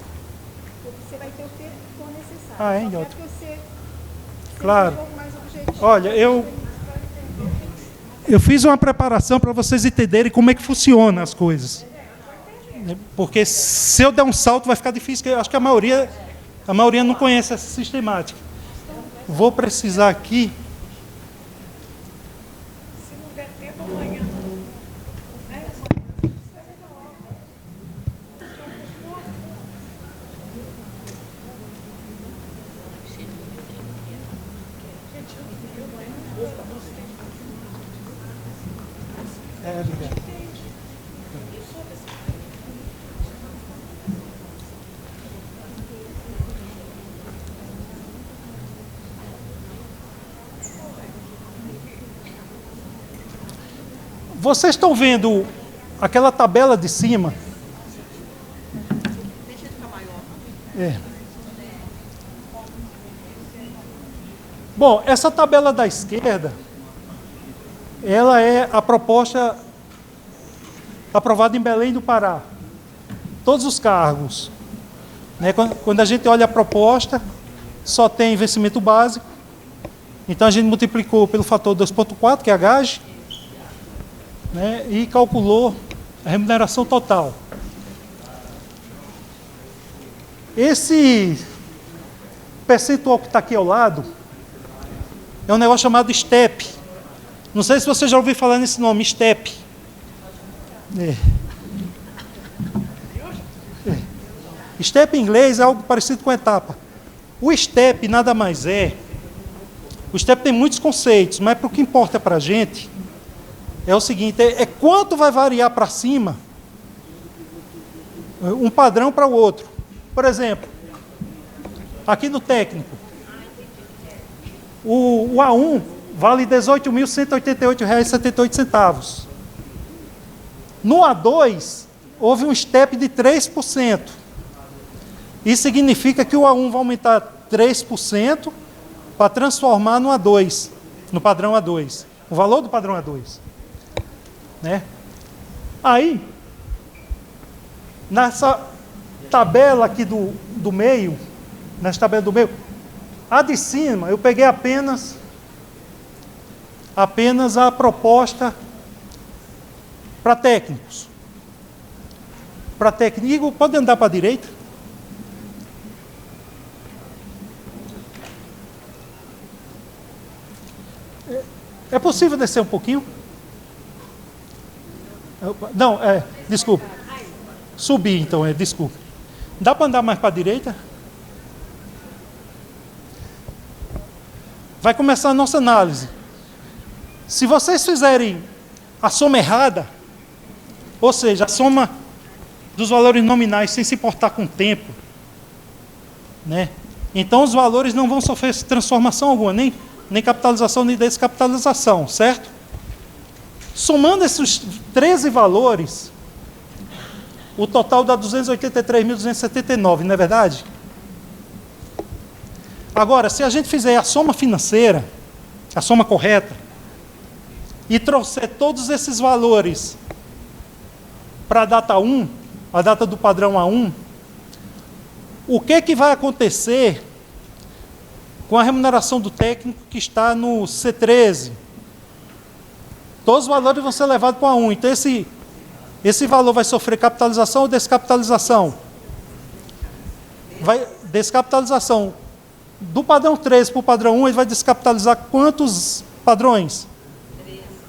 Você vai ter o tempo que for necessário. É ótimo. Claro. Olha, eu fiz uma preparação para vocês entenderem como é que funcionam as coisas. Porque se eu der um salto vai ficar difícil, porque eu acho que a maioria não conhece essa sistemática. Vou precisar aqui. Vocês estão vendo aquela tabela de cima? É. Bom, essa tabela da esquerda, ela é a proposta aprovada em Belém do Pará. Todos os cargos. Né? Quando a gente olha a proposta, só tem vencimento básico. Então a gente multiplicou pelo fator 2,4, que é a gage, né? E calculou a remuneração total. Esse percentual que está aqui ao lado é um negócio chamado STEP. Não sei se você já ouviu falar nesse nome, STEP. STEP em inglês é algo parecido com etapa. O STEP nada mais é... O STEP tem muitos conceitos, mas o que importa para a gente é o seguinte, é quanto vai variar para cima um padrão para o outro. Por exemplo, aqui no técnico, o A1 vale R$ 18.188,78. No A2, houve um step de 3%. Isso significa que o A1 vai aumentar 3% para transformar no A2, no padrão A2, o valor do padrão A2. Né? Aí, nessa tabela aqui do meio, nessa tabela do meio, a de cima, eu peguei apenas a proposta para técnicos. Para técnico, pode andar para a direita? É possível descer um pouquinho? Não, desculpa. Subir, então, desculpa. Dá para andar mais para a direita? Vai começar a nossa análise. Se vocês fizerem a soma errada, ou seja, a soma dos valores nominais sem se importar com o tempo, né? Então os valores não vão sofrer transformação alguma, nem capitalização, nem descapitalização, certo? Somando esses 13 valores, o total dá 283.279, não é verdade? Agora, se a gente fizer a soma financeira, a soma correta, e trouxer todos esses valores para a data 1, a data do padrão A1, o que vai acontecer com a remuneração do técnico que está no C13? Todos os valores vão ser levados para o A1. Então, esse valor vai sofrer capitalização ou descapitalização? Descapitalização. Do padrão 13 para o padrão 1, ele vai descapitalizar quantos padrões?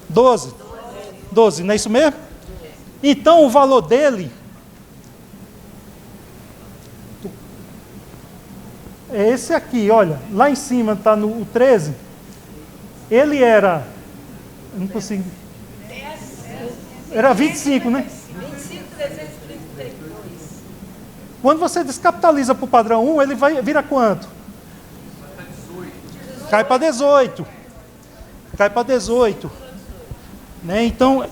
12. 12, não é isso mesmo? Então, o valor dele é esse aqui, olha. Lá em cima está no 13. Ele era... Não consigo... Era 25, né? 25.332. Quando você descapitaliza para o padrão 1, ele vira quanto? Cai para 18. Cai para 18. Né? Então,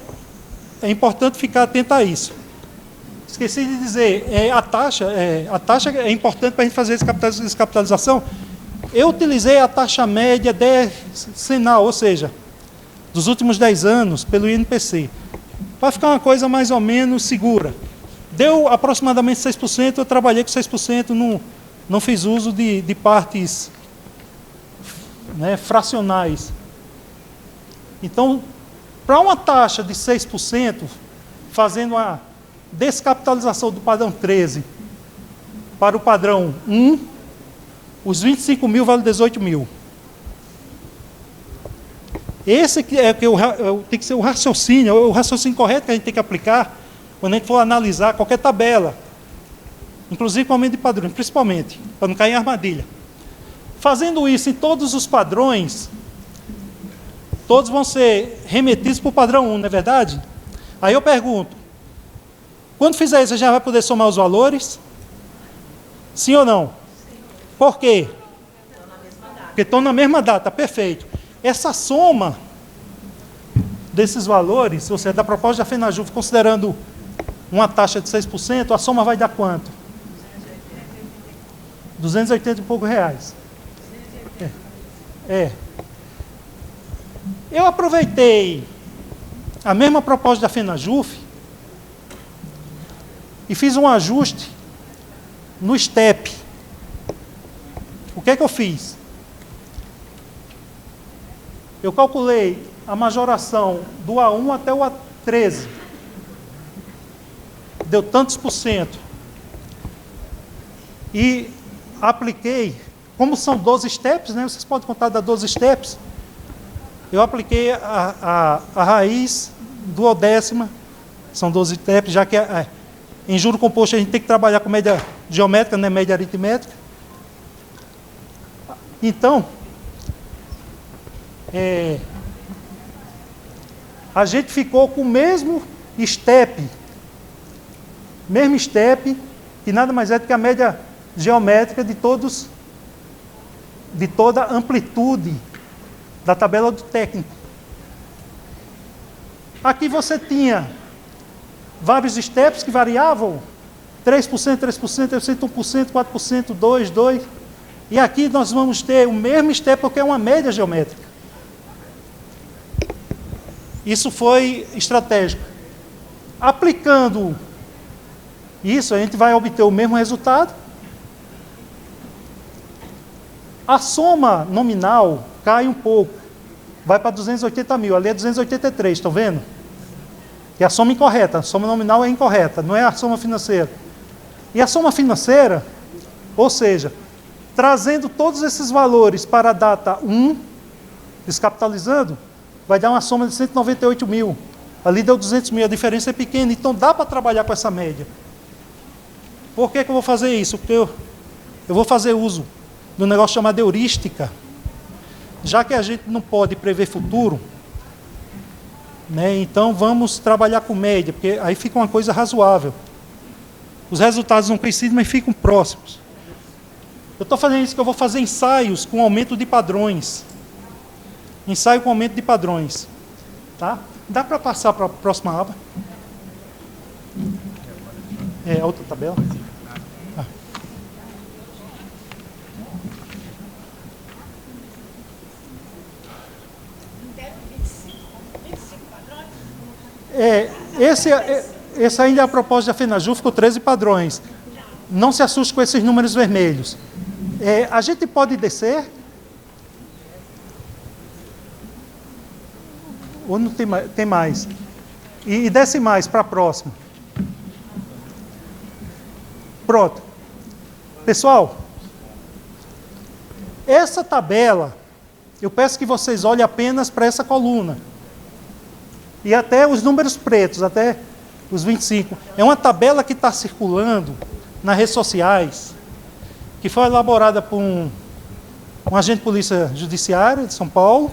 é importante ficar atento a isso. Esqueci de dizer, a taxa é importante para a gente fazer essa descapitalização. Eu utilizei a taxa média decenal, ou seja, dos últimos 10 anos, pelo INPC, para ficar uma coisa mais ou menos segura. Deu aproximadamente 6%, eu trabalhei com 6%, não fiz uso de partes, né, fracionais. Então, para uma taxa de 6%, fazendo a descapitalização do padrão 13 para o padrão 1, os 25 mil vale 18 mil. Esse tem que ser o raciocínio correto que a gente tem que aplicar quando a gente for analisar qualquer tabela, inclusive com aumento de padrões, principalmente, para não cair em armadilha. Fazendo isso em todos os padrões, todos vão ser remetidos para o padrão 1, não é verdade? Aí eu pergunto, quando fizer isso, a gente já vai poder somar os valores? Sim ou não? Por quê? Porque estão na mesma data, perfeito. Essa soma desses valores, ou seja, da proposta da FENAJUF, considerando uma taxa de 6%, a soma vai dar quanto? 280 e pouco reais. Eu aproveitei a mesma proposta da FENAJUF e fiz um ajuste no STEP. O que é que eu fiz? Eu calculei a majoração do A1 até o A13. Deu tantos por cento. E apliquei, como são 12 steps, né, vocês podem contar das 12 steps, eu apliquei a raiz duodécima, são 12 steps, já que em juro composto a gente tem que trabalhar com média geométrica, né, média aritmétrica. Então, a gente ficou com o mesmo step, que nada mais é do que a média geométrica de toda a amplitude da tabela do técnico. Aqui você tinha vários steps que variavam 3%, 3%, 1%, 4%, 2%, 2%. E aqui nós vamos ter o mesmo step porque é uma média geométrica. Isso foi estratégico. Aplicando isso, a gente vai obter o mesmo resultado. A soma nominal cai um pouco. Vai para 280 mil. Ali é 283, estão vendo? E a soma incorreta. A soma nominal é incorreta, não é a soma financeira. E a soma financeira, ou seja, trazendo todos esses valores para a data 1, descapitalizando, vai dar uma soma de 198 mil. Ali deu 200 mil, a diferença é pequena, então dá para trabalhar com essa média. Por que eu vou fazer isso? Porque eu vou fazer uso do negócio chamado heurística. Já que a gente não pode prever futuro, né, então vamos trabalhar com média, porque aí fica uma coisa razoável. Os resultados não coincidem, mas ficam próximos. Eu estou fazendo isso porque eu vou fazer ensaios com aumento de padrões. Ensaio com aumento de padrões. Tá? Dá para passar para a próxima aba? A outra tabela. Esse ainda é a proposta da FENAJUF com 13 padrões. Não se assuste com esses números vermelhos. A gente pode descer? Ou não tem mais? E desce mais para a próxima. Pronto. Pessoal, essa tabela, eu peço que vocês olhem apenas para essa coluna. E até os números pretos, até os 25. É uma tabela que está circulando nas redes sociais, que foi elaborada por um agente de polícia judiciária de São Paulo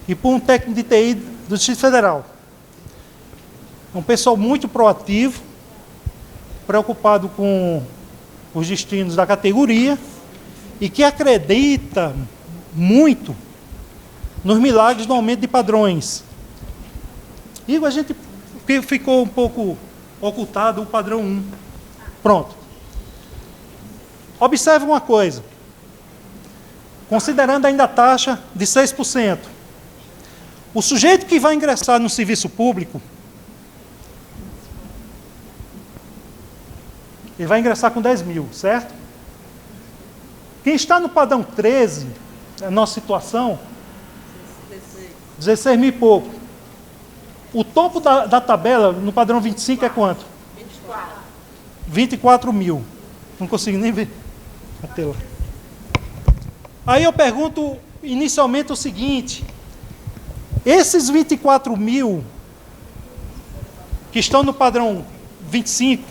e por um técnico de TI do Distrito Federal. É um pessoal muito proativo, preocupado com os destinos da categoria e que acredita muito nos milagres do aumento de padrões. E a gente ficou um pouco ocultado o padrão 1. Pronto. Observe uma coisa. Considerando ainda a taxa de 6%, o sujeito que vai ingressar no serviço público, ele vai ingressar com 10 mil, certo? Quem está no padrão 13, a nossa situação, 16 mil e pouco. O topo da tabela, no padrão 25, é quanto? 24 mil. Não consigo nem ver a tela. Aí eu pergunto inicialmente o seguinte: esses 24 mil que estão no padrão 25,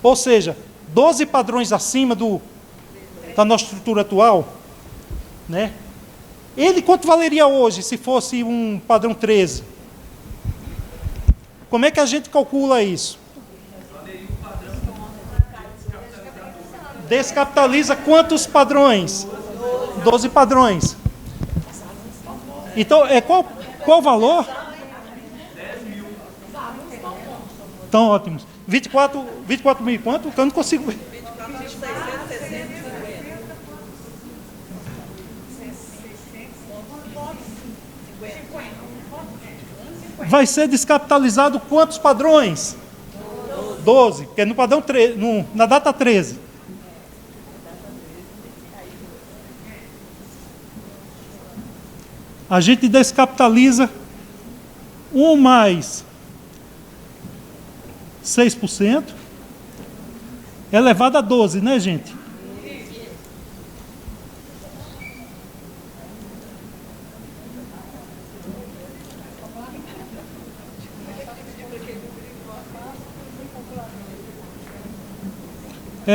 ou seja, 12 padrões acima da nossa estrutura atual, né? Ele quanto valeria hoje se fosse um padrão 13? Como é que a gente calcula isso? Descapitaliza quantos padrões? 12 padrões. Então, qual o valor? 10 mil. Então, ótimos. 24 mil e quanto? Que eu não consigo ver. 24.650. Vai ser descapitalizado quantos padrões? 12, porque é no padrão na data 13. A gente descapitaliza 1 mais 6%, elevado a 12, né, gente?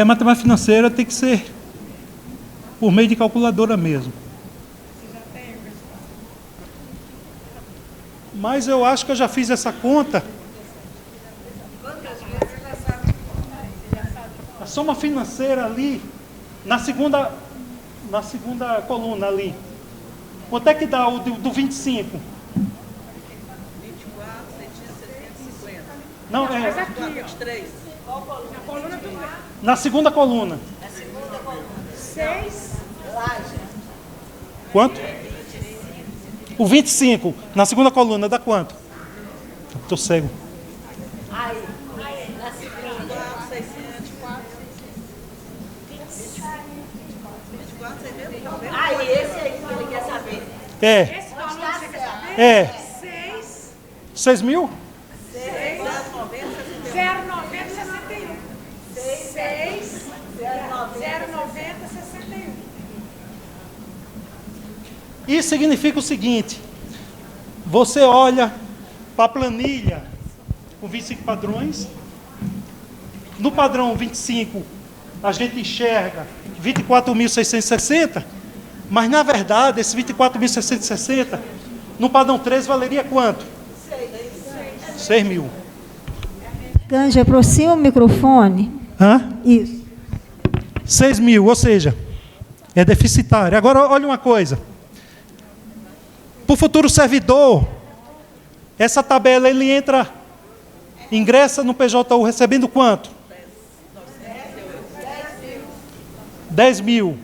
Matemática financeira tem que ser por meio de calculadora mesmo. Mas eu acho que eu já fiz essa conta. A soma financeira ali, na segunda coluna ali. Quanto é que dá o do 25? 24.750. Não, Mas aqui, ó. 23. Na coluna do lado. na segunda coluna. 6. Quanto? O 25, na segunda coluna, dá quanto? Estou cego. Aí, na segunda, 604. 24, você viu? Aí, esse aí que ele quer saber. Esse valor você quer saber? É. 6. 6 mil? 0,90, 61. 6. 0,90, 61. Isso significa o seguinte: você olha para a planilha com 25 padrões, no padrão 25 a gente enxerga 24.660, mas na verdade esse 24.660 no padrão 13 valeria quanto? 6 mil. Gange, aproxima o microfone. Hã? Isso. 6 mil, ou seja, é deficitário. Agora olha uma coisa. Para o futuro servidor, essa tabela ele ingressa no PJU recebendo quanto? 10 mil.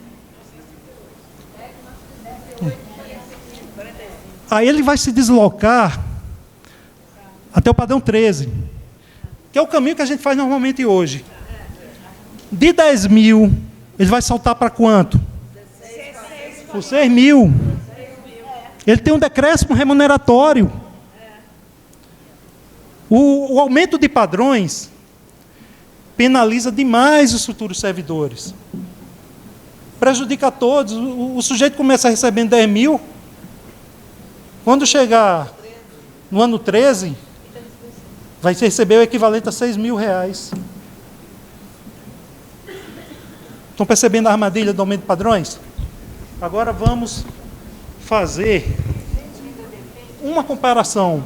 Aí ele vai se deslocar até o padrão 13, que é o caminho que a gente faz normalmente hoje. De 10 mil, ele vai saltar para quanto? Por 6 mil. Ele tem um decréscimo remuneratório. O aumento de padrões penaliza demais os futuros servidores. Prejudica a todos. O sujeito começa recebendo 10 mil. Quando chegar no ano 13, vai receber o equivalente a 6 mil reais. Estão percebendo a armadilha do aumento de padrões? Agora vamos fazer uma comparação.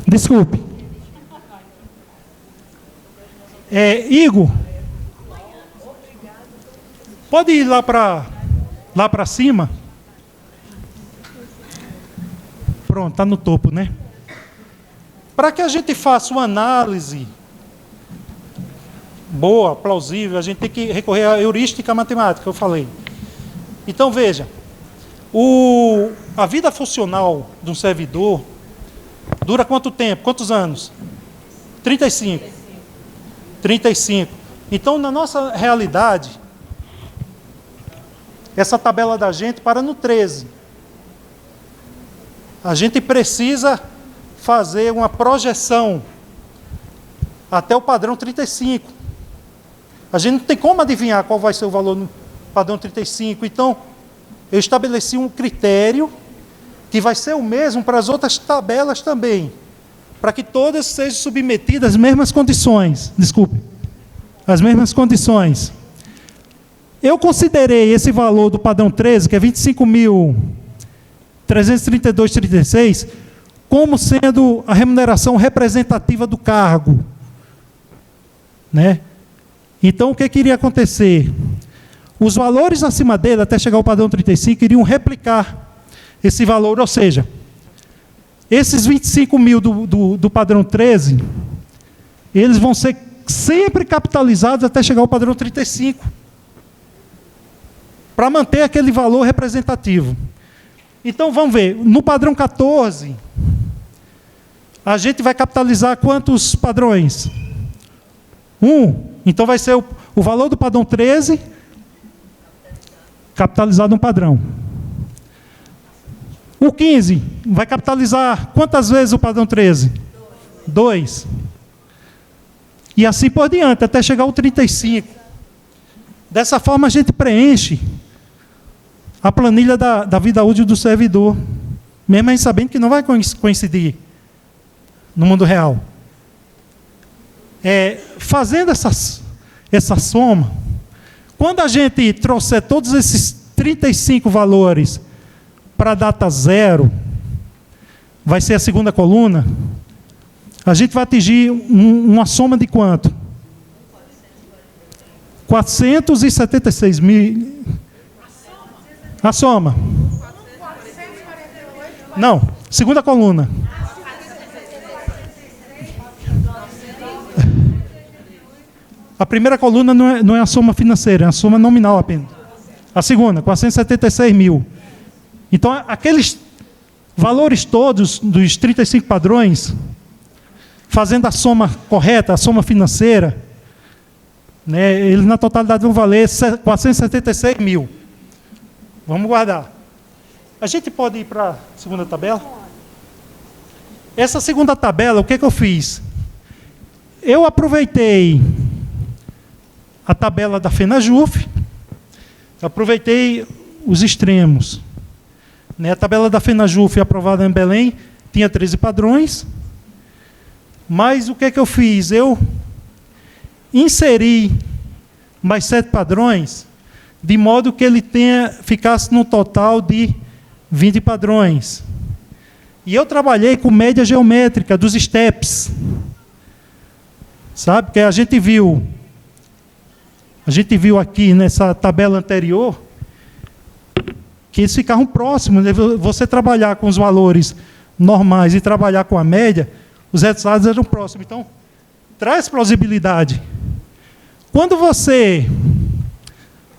Desculpe. Igor, pode ir lá para cima? Pronto, está no topo, né? Para que a gente faça uma análise boa, plausível, a gente tem que recorrer à heurística matemática, eu falei. Então, veja, a vida funcional de um servidor dura quanto tempo? Quantos anos? 35. 35. Então, na nossa realidade, essa tabela da gente para no 13. A gente precisa fazer uma projeção até o padrão 35. A gente não tem como adivinhar qual vai ser o valor no padrão 35. Então, eu estabeleci um critério que vai ser o mesmo para as outras tabelas também, para que todas sejam submetidas às mesmas condições. Desculpe. As mesmas condições. Eu considerei esse valor do padrão 13, que é 25.332,36, como sendo a remuneração representativa do cargo, né? Então, o que iria acontecer? Os valores acima dele, até chegar ao padrão 35, iriam replicar esse valor, ou seja, esses 25 mil do padrão 13, eles vão ser sempre capitalizados até chegar ao padrão 35, para manter aquele valor representativo. Então, vamos ver, no padrão 14, a gente vai capitalizar quantos padrões? 1. Então, vai ser o valor do padrão 13, capitalizado no padrão. O 15 vai capitalizar quantas vezes o padrão 13? 2. E assim por diante, até chegar ao 35. Dessa forma, a gente preenche a planilha da vida útil do servidor, mesmo a gente sabendo que não vai coincidir no mundo real. Fazendo essa soma, quando a gente trouxer todos esses 35 valores para a data zero, vai ser a segunda coluna, a gente vai atingir uma soma de quanto? 476 mil. A soma. Não, segunda coluna. A primeira coluna não é a soma financeira, é a soma nominal apenas. A segunda, 476 mil. Então, aqueles valores todos dos 35 padrões, fazendo a soma correta, a soma financeira, né, eles na totalidade vão valer 476 mil. Vamos guardar. A gente pode ir para a segunda tabela? Essa segunda tabela, o que eu fiz? Eu aproveitei a tabela da FENAJUF, aproveitei os extremos. A tabela da FENAJUF aprovada em Belém tinha 13 padrões, mas o que eu fiz? Eu inseri mais 7 padrões, de modo que ele ficasse no total de 20 padrões. E eu trabalhei com média geométrica dos steps. Sabe? Porque a gente viu aqui nessa tabela anterior que eles ficavam próximos. Você trabalhar com os valores normais e trabalhar com a média, os resultados eram próximos. Então, traz plausibilidade. Quando você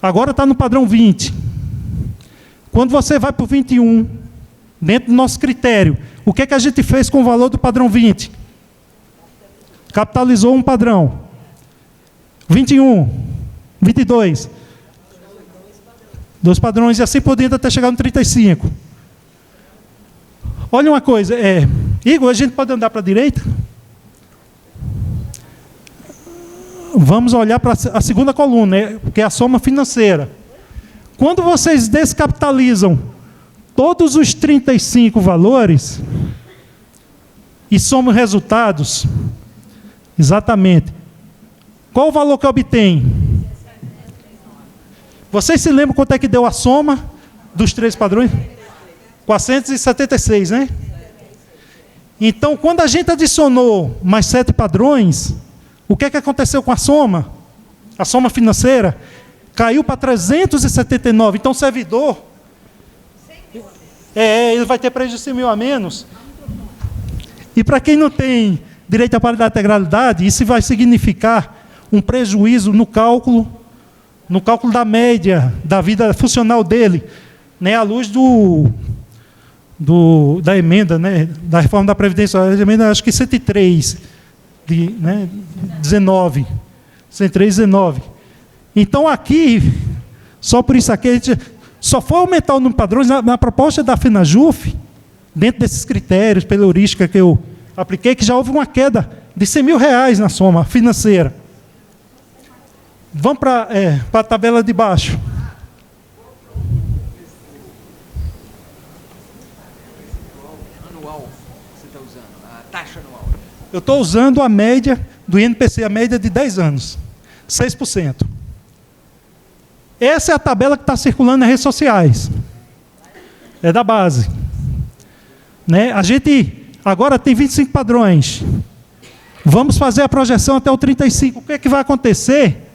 agora está no padrão 20, quando você vai para o 21, dentro do nosso critério, o que a gente fez com o valor do padrão 20? Capitalizou um padrão. 21, 22. 2 padrões e assim por diante até chegar no 35. Olha uma coisa, Igor, a gente pode andar para a direita? Vamos olhar para a segunda coluna, que é a soma financeira. Quando vocês descapitalizam todos os 35 valores e somam resultados, exatamente, qual o valor que obtém? Vocês se lembram quanto é que deu a soma dos 3 padrões? 476, né? Então, quando a gente adicionou mais 7 padrões, o que aconteceu com a soma? A soma financeira caiu para 379. Então, o servidor, ele vai ter prejuízo de 100 mil a menos. E para quem não tem direito à paridade e integralidade, isso vai significar um prejuízo no cálculo da média da vida funcional dele, né, à luz da emenda, né, da reforma da Previdência, a emenda acho que 103, 19. 103, 19. Então, aqui, só por isso aqui, a gente só foi aumentar o número de padrões na proposta da FENAJUF, dentro desses critérios, pela heurística que eu apliquei, que já houve uma queda de 100 mil reais na soma financeira. Vamos para a tabela de baixo. Anual, você está usando? A taxa anual? Eu estou usando a média do INPC, a média de 10 anos. 6%. Essa é a tabela que está circulando nas redes sociais. É da base. Né? A gente agora tem 25 padrões. Vamos fazer a projeção até o 35. O que é que vai acontecer?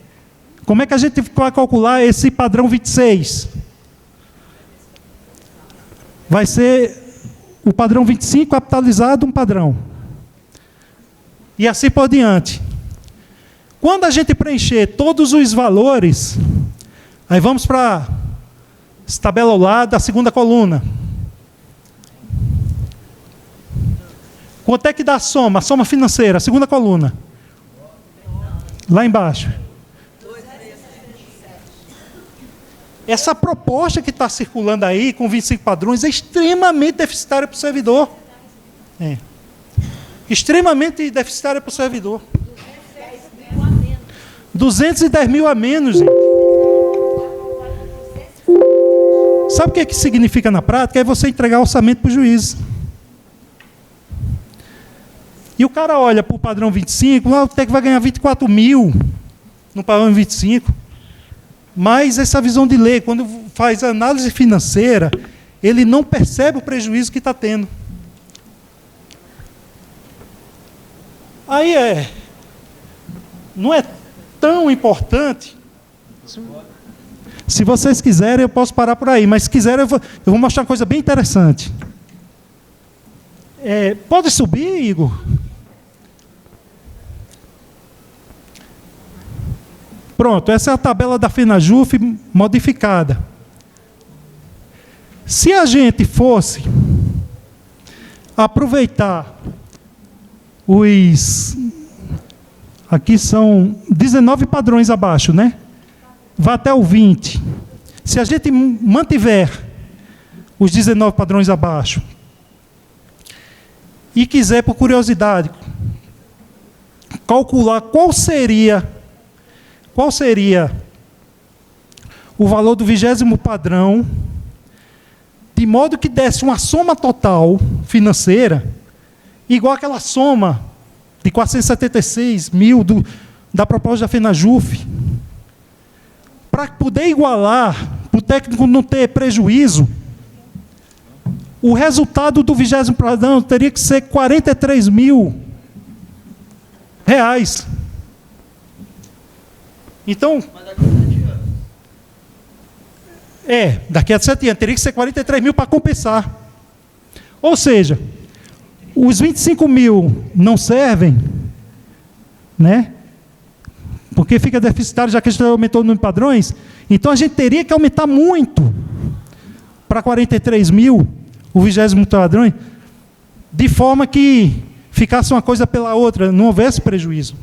Como é que a gente vai calcular esse padrão 26? Vai ser o padrão 25 capitalizado um padrão. E assim por diante. Quando a gente preencher todos os valores, aí vamos para essa tabela ao lado da segunda coluna. Quanto é que dá a soma financeira, a segunda coluna? Lá embaixo. Essa proposta que está circulando aí, com 25 padrões, é extremamente deficitária para o servidor. É. Extremamente deficitária para o servidor. 210 mil a menos, gente. Sabe o que significa na prática? É você entregar orçamento para o juiz. E o cara olha para o padrão 25, até que vai ganhar 24 mil no padrão 25. Mas essa visão de lei, quando faz análise financeira, ele não percebe o prejuízo que está tendo. Aí não é tão importante. Se vocês quiserem, eu posso parar por aí, mas se quiserem, eu vou mostrar uma coisa bem interessante. Pode subir, Igor? Pronto, essa é a tabela da FENAJUF modificada. Se a gente fosse aproveitar aqui são 19 padrões abaixo, né? Vai até o 20. Se a gente mantiver os 19 padrões abaixo e quiser, por curiosidade, calcular qual seria o valor do 20º padrão, de modo que desse uma soma total financeira, igual aquela soma de 476 mil da proposta da FENAJUF, para poder igualar, para o técnico não ter prejuízo, o resultado do 20º padrão teria que ser 43 mil reais. Então, daqui a 7 anos, teria que ser 43 mil para compensar. Ou seja, os 25 mil não servem, né? Porque fica deficitário, já que a gente aumentou o número de padrões. Então, a gente teria que aumentar muito para 43 mil, o 20º padrão, de forma que ficasse uma coisa pela outra, não houvesse prejuízo.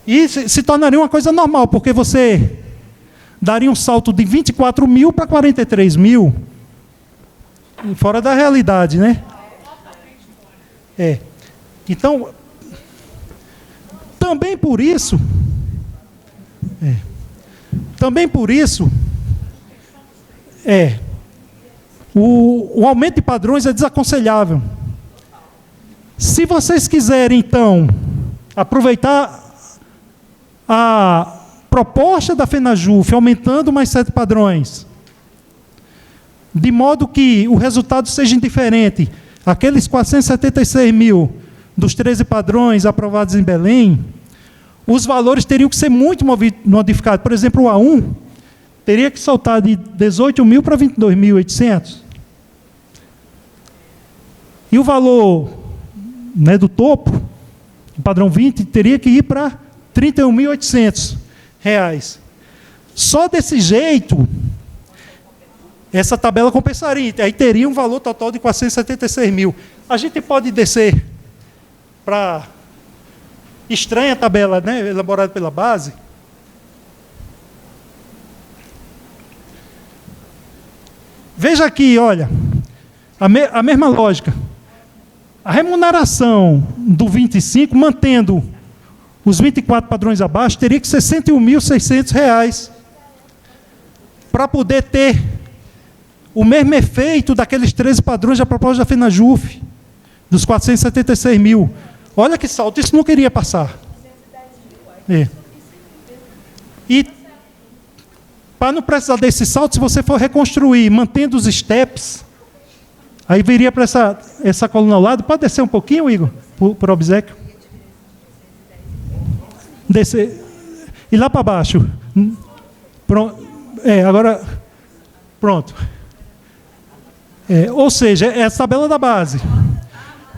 E se tornaria uma coisa normal, porque você daria um salto de 24 mil para 43 mil, fora da realidade, né? Então, também por isso, o aumento de padrões é desaconselhável. Se vocês quiserem, então, aproveitar a proposta da FENAJUF, aumentando mais 7 padrões, de modo que o resultado seja indiferente, aqueles 476 mil dos 13 padrões aprovados em Belém, os valores teriam que ser muito modificados. Por exemplo, o A1 teria que saltar de 18 mil para 22.800. E o valor, né, do topo, do padrão 20, teria que ir para R$ 31.800. Só desse jeito, essa tabela compensaria. Aí teria um valor total de 476 mil. A gente pode descer para... Estranha a tabela, né, elaborada pela base. Veja aqui, olha, a mesma lógica. A remuneração do 25, mantendo os 24 padrões abaixo, teria que ser R$ 101.600 para poder ter o mesmo efeito daqueles 13 padrões da proposta da FENAJUF, dos 476 mil. Olha que salto, isso não queria passar. E Para não precisar desse salto, se você for reconstruir mantendo os steps, aí viria para essa coluna ao lado. Pode descer um pouquinho, Igor, por obséquio? Descer. E lá para baixo. Pronto. Agora, pronto. Ou seja, é a tabela da base.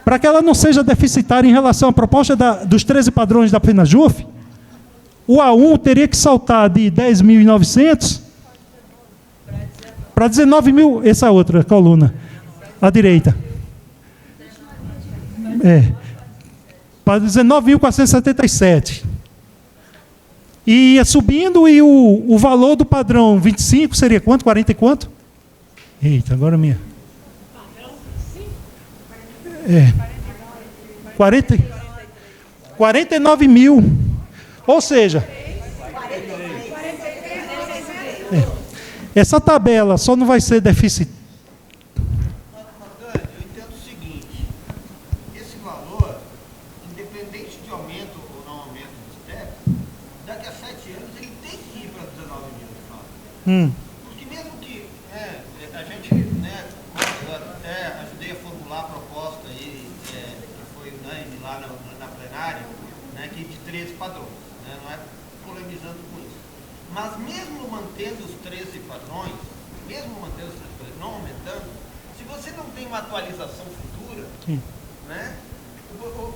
Para que ela não seja deficitária em relação à proposta dos 13 padrões da FENAJUF, o A1 teria que saltar de 10.900 para 19.000, essa outra coluna, à direita. Para 19.477. E ia subindo, e o valor do padrão 25 seria quanto? 40 e quanto? Eita, agora minha. 49 mil. Ou seja, essa tabela só não vai ser deficitária. Eu entendo o seguinte: esse valor, independente de aumento ou não aumento do STEP, daqui a 7 anos ele tem que ir para 19 mil de fato. Porque mesmo que a gente, eu até ajudei a formular a proposta aí, que foi unânime lá na plenária, que de 13 padrões, não é polemizando com isso. Mas mesmo mantendo os 13 padrões, não aumentando, se você não tem uma atualização futura,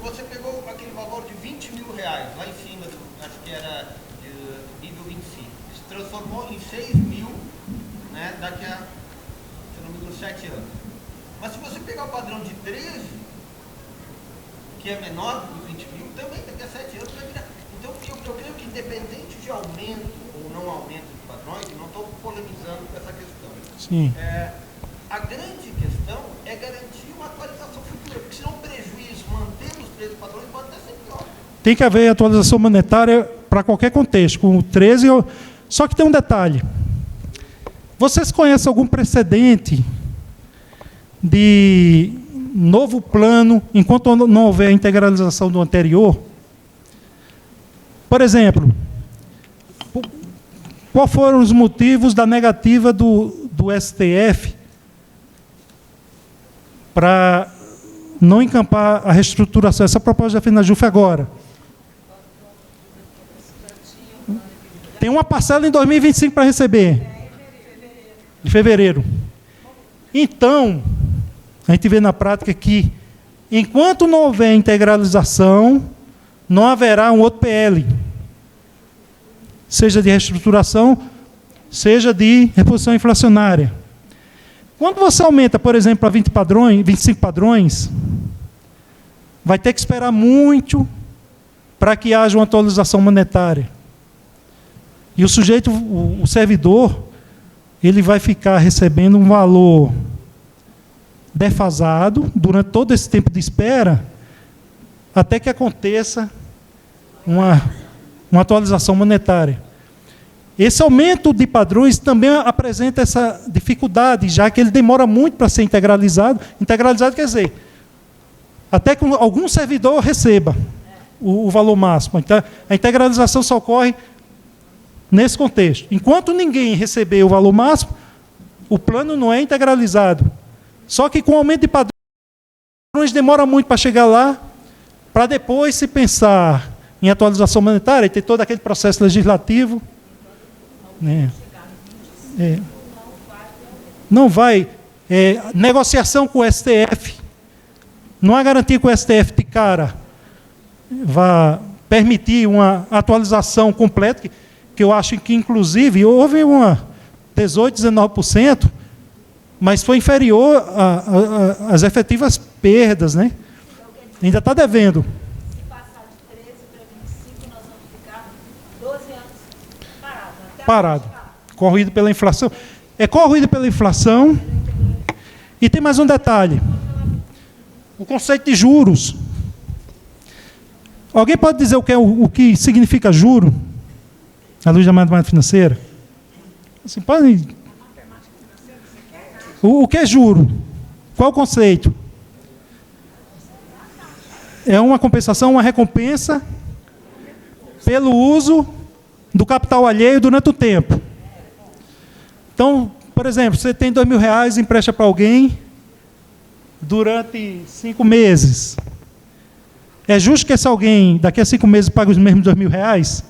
você pegou aquele valor de 20 mil reais, lá em cima, acho que era de nível 25, se transformou em 6 mil, daqui a, se não me engano, 7 anos. Mas se você pegar o padrão de 13, que é menor do que 20 mil, também daqui a 7 anos vai virar. Então, eu creio que independente de aumento ou não aumento de padrões, não estou polemizando com essa questão. Sim. A grande questão é garantir uma atualização futura, porque senão o prejuízo, mantendo os 13 padrões, pode até ser pior. Tem que haver atualização monetária para qualquer contexto, com o 13. Só que tem um detalhe. Vocês conhecem algum precedente de novo plano, enquanto não houver a integralização do anterior? Por exemplo, quais foram os motivos da negativa do STF para não encampar a reestruturação? Essa proposta da FENAJUF agora. Tem uma parcela em 2025 para receber. Em fevereiro. Então, a gente vê na prática que, enquanto não houver integralização, não haverá um outro PL. Seja de reestruturação, seja de reposição inflacionária. Quando você aumenta, por exemplo, para 25 padrões, vai ter que esperar muito para que haja uma atualização monetária. E o sujeito, o servidor, ele vai ficar recebendo um valor defasado durante todo esse tempo de espera, até que aconteça uma atualização monetária. Esse aumento de padrões também apresenta essa dificuldade, já que ele demora muito para ser integralizado. Integralizado quer dizer, até que algum servidor receba o valor máximo. Então, a integralização só ocorre nesse contexto. Enquanto ninguém receber o valor máximo, o plano não é integralizado. Só que com o aumento de padrões demora muito para chegar lá, para depois se pensar em atualização monetária e ter todo aquele processo legislativo. Não vai. Negociação com o STF. Não há garantia que o STF de cara vá permitir uma atualização completa, que eu acho que, inclusive, houve uma 18%, 19%, mas foi inferior às efetivas perdas, né? Ainda está devendo. Se passar de 13 para 25, nós vamos ficar 12 anos parados. Parado. Corrido pela inflação. É corrido pela inflação. E tem mais um detalhe. O conceito de juros. Alguém pode dizer o que significa juro? À luz da matemática financeira? Assim, pode... O que é juro? Qual o conceito? É uma compensação, uma recompensa pelo uso do capital alheio durante o tempo. Então, por exemplo, você tem R$2.000, empresta para alguém durante 5 meses. É justo que esse alguém, daqui a 5 meses, pague os mesmos R$2.000?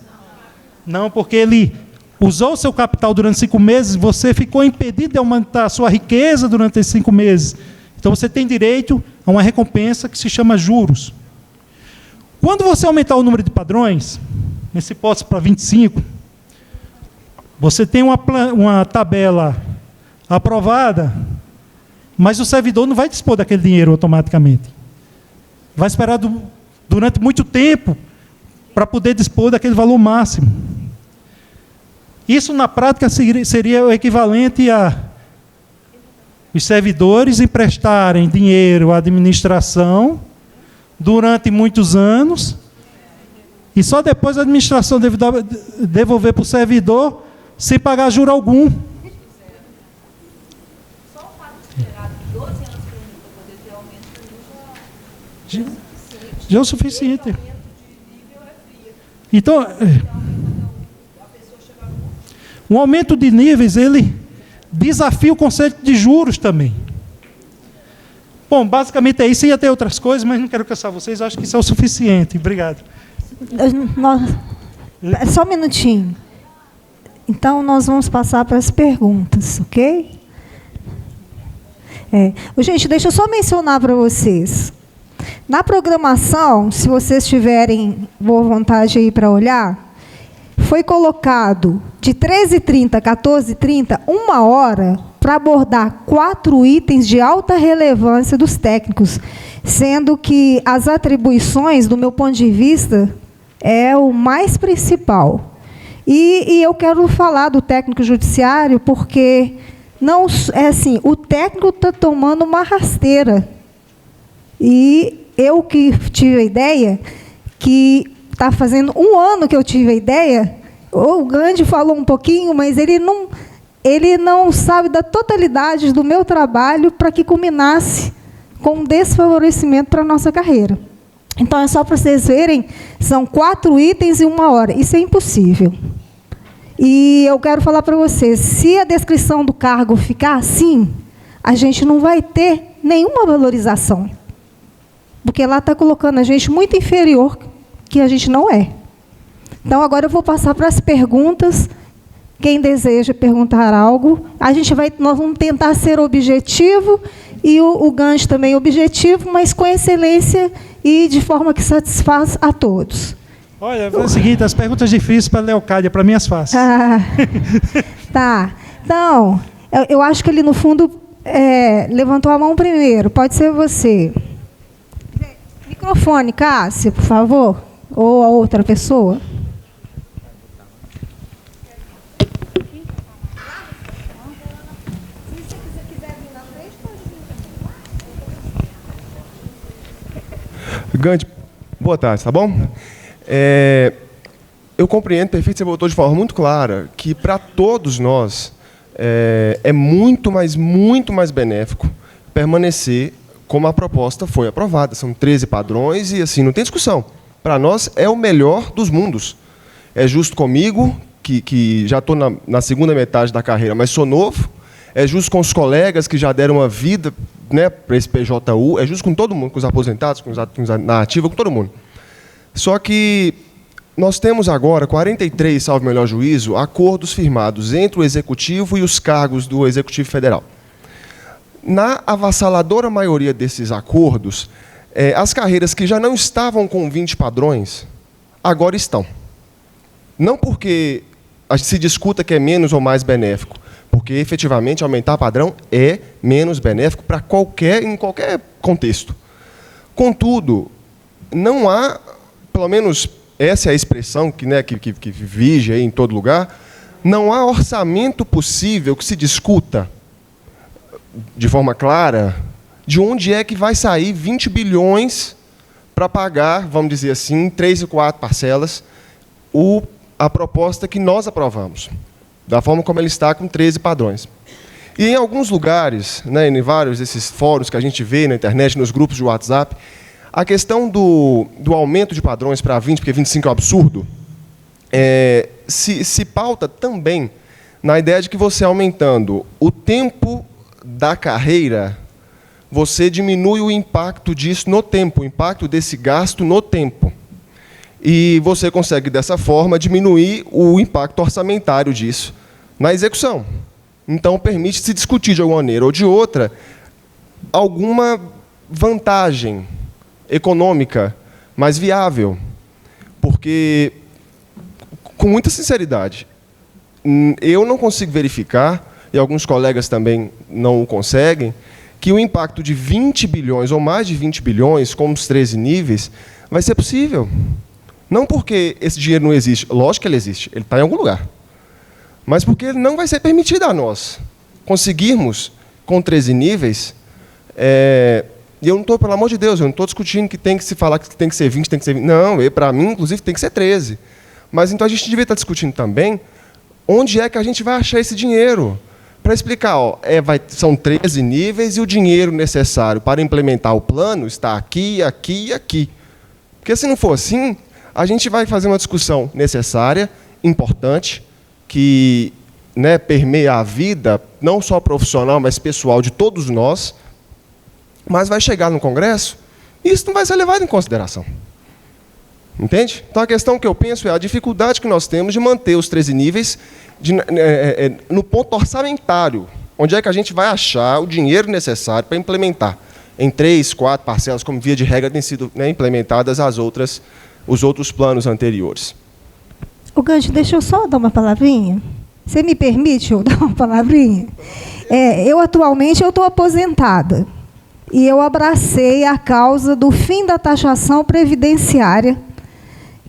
Não, porque ele usou o seu capital durante 5 meses, você ficou impedido de aumentar a sua riqueza durante esses 5 meses. Então, você tem direito a uma recompensa que se chama juros. Quando você aumentar o número de padrões, nessa hipótese para 25, você tem uma tabela aprovada, mas o servidor não vai dispor daquele dinheiro automaticamente. Vai esperar durante muito tempo para poder dispor daquele valor máximo. Isso, na prática, seria o equivalente a os servidores emprestarem dinheiro à administração durante muitos anos e só depois a administração deve devolver para o servidor sem pagar juro algum. Só o fato de esperar 12 anos para poder ter aumento Já é o suficiente. Então, um aumento de níveis, ele desafia o conceito de juros também. Bom, basicamente é isso. Ia ter outras coisas, mas não quero cansar vocês. Acho que isso é o suficiente. Obrigado. Só um minutinho. Então, nós vamos passar para as perguntas, ok? Gente, deixa eu só mencionar para vocês. Na programação, se vocês tiverem boa vontade aí para olhar, foi colocado de 13h30 a 14h30, 1 hora, para abordar 4 itens de alta relevância dos técnicos, sendo que as atribuições, do meu ponto de vista, é o mais principal. E eu quero falar do técnico judiciário porque não é assim, o técnico está tomando uma rasteira. E eu que tive a ideia, que está fazendo 1 ano que eu tive a ideia, o Gandhi falou um pouquinho, mas ele não sabe da totalidade do meu trabalho para que culminasse com um desfavorecimento para a nossa carreira. Então, é só para vocês verem, são 4 itens em 1 hora. Isso é impossível. E eu quero falar para vocês, se a descrição do cargo ficar assim, a gente não vai ter nenhuma valorização. Porque lá está colocando a gente muito inferior que a gente não é. Então, agora eu vou passar para as perguntas. Quem deseja perguntar algo, nós vamos tentar ser objetivo, e o Gandhi também objetivo, mas com excelência e de forma que satisfaz a todos. Olha, foi o seguinte, as perguntas difíceis para a Leocádia, para mim as fáceis. Tá. Então, eu acho que ele, no fundo, levantou a mão primeiro. Pode ser você. Microfone, Cássia, por favor. Ou a outra pessoa. Gandhi, boa tarde, tá bom? Eu compreendo perfeito, você botou de forma muito clara, que para todos nós é muito mais benéfico permanecer como a proposta foi aprovada. São 13 padrões e assim, não tem discussão. Para nós é o melhor dos mundos. É justo comigo, que já estou na segunda metade da carreira, mas sou novo. É justo com os colegas que já deram uma vida, né, para esse PJU. É justo com todo mundo, com os aposentados, com os na ativa, com todo mundo. Só que nós temos agora 43, salvo melhor juízo, acordos firmados entre o Executivo e os cargos do Executivo Federal. Na avassaladora maioria desses acordos, as carreiras que já não estavam com 20 padrões, agora estão. Não porque se discuta que é menos ou mais benéfico, porque, efetivamente, aumentar padrão é menos benéfico para em qualquer contexto. Contudo, não há, pelo menos essa é a expressão que vige aí em todo lugar, não há orçamento possível que se discuta de forma clara de onde é que vai sair 20 bilhões para pagar, vamos dizer assim, 3 e 4 parcelas, a proposta que nós aprovamos, da forma como ele está, com 13 padrões. E em alguns lugares, né, em vários desses fóruns que a gente vê na internet, nos grupos de WhatsApp, a questão do aumento de padrões para 20, porque 25 é um absurdo, se pauta também na ideia de que você aumentando o tempo da carreira, você diminui o impacto disso no tempo, o impacto desse gasto no tempo. E você consegue, dessa forma, diminuir o impacto orçamentário disso na execução. Então, permite se discutir de alguma maneira ou de outra alguma vantagem econômica mais viável. Porque, com muita sinceridade, eu não consigo verificar, e alguns colegas também não o conseguem, que o impacto de 20 bilhões ou mais de 20 bilhões, como os 13 níveis, vai ser possível. Não porque esse dinheiro não existe, lógico que ele existe, ele está em algum lugar. Mas porque ele não vai ser permitido a nós conseguirmos, com 13 níveis, e eu não estou, pelo amor de Deus, eu não estou discutindo que tem que se falar que tem que ser 20, tem que ser 20. Não, para mim, inclusive, tem que ser 13. Mas então a gente devia estar discutindo também onde é que a gente vai achar esse dinheiro. Para explicar, são 13 níveis e o dinheiro necessário para implementar o plano está aqui, aqui e aqui. Porque se não for assim, a gente vai fazer uma discussão necessária, importante, que, né, permeia a vida, não só profissional, mas pessoal de todos nós, mas vai chegar no Congresso e isso não vai ser levado em consideração. Entende? Então, a questão que eu penso é a dificuldade que nós temos de manter os 13 níveis no ponto orçamentário. Onde é que a gente vai achar o dinheiro necessário para implementar? Em 3, 4 parcelas, como via de regra, têm sido, né, implementadas os outros planos anteriores. O Gancho, deixa eu só dar uma palavrinha. Você me permite eu dar uma palavrinha? Eu, atualmente, estou aposentada. E eu abracei a causa do fim da taxação previdenciária,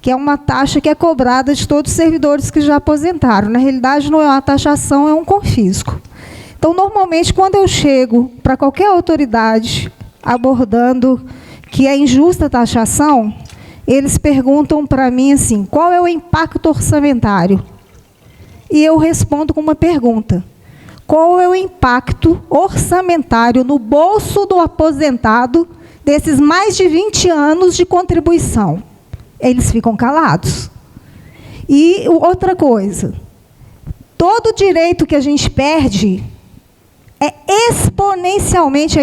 que é uma taxa que é cobrada de todos os servidores que já aposentaram. Na realidade, não é uma taxação, é um confisco. Então, normalmente, quando eu chego para qualquer autoridade abordando que é injusta a taxação, eles perguntam para mim assim, qual é o impacto orçamentário? E eu respondo com uma pergunta. Qual é o impacto orçamentário no bolso do aposentado desses mais de 20 anos de contribuição? Eles ficam calados. E outra coisa, todo direito que a gente perde é exponencialmente,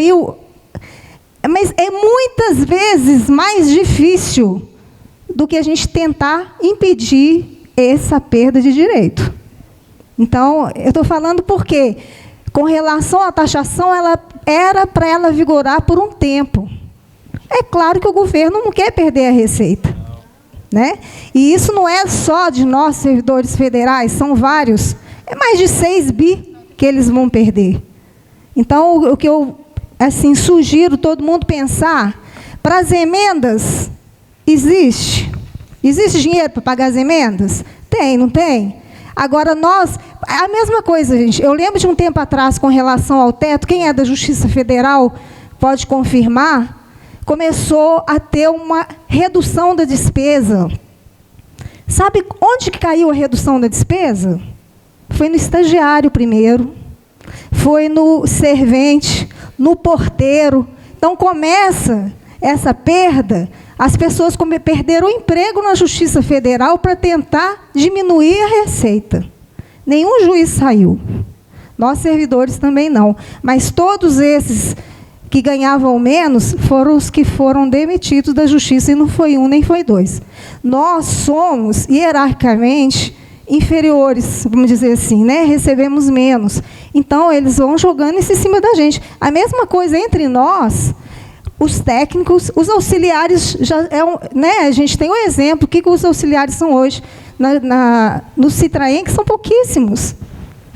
mas é muitas vezes mais difícil do que a gente tentar impedir essa perda de direito. Então, eu estou falando porque, com relação à taxação, ela era para ela vigorar por um tempo. É claro que o governo não quer perder a receita, né? E isso não é só de nós, servidores federais, são vários. É mais de 6 bi que eles vão perder. Então, o que eu sugiro todo mundo pensar, para as emendas, existe dinheiro para pagar as emendas? Tem, não tem? Agora, a mesma coisa, gente. Eu lembro de um tempo atrás, com relação ao teto, quem é da Justiça Federal pode confirmar, começou a ter uma redução da despesa. Sabe onde que caiu a redução da despesa? Foi no estagiário primeiro, foi no servente, no porteiro. Então, começa essa perda, as pessoas perderam o emprego na Justiça Federal para tentar diminuir a receita. Nenhum juiz saiu. Nós, servidores, também não. Mas todos esses que ganhavam menos foram os que foram demitidos da Justiça, e não foi um, nem foi dois. Nós somos, hierarquicamente, inferiores, vamos dizer assim, né? Recebemos menos. Então, eles vão jogando isso em cima da gente. A mesma coisa entre nós, os técnicos, os auxiliares, né? A gente tem um exemplo, o que os auxiliares são hoje no Citraem, que são pouquíssimos.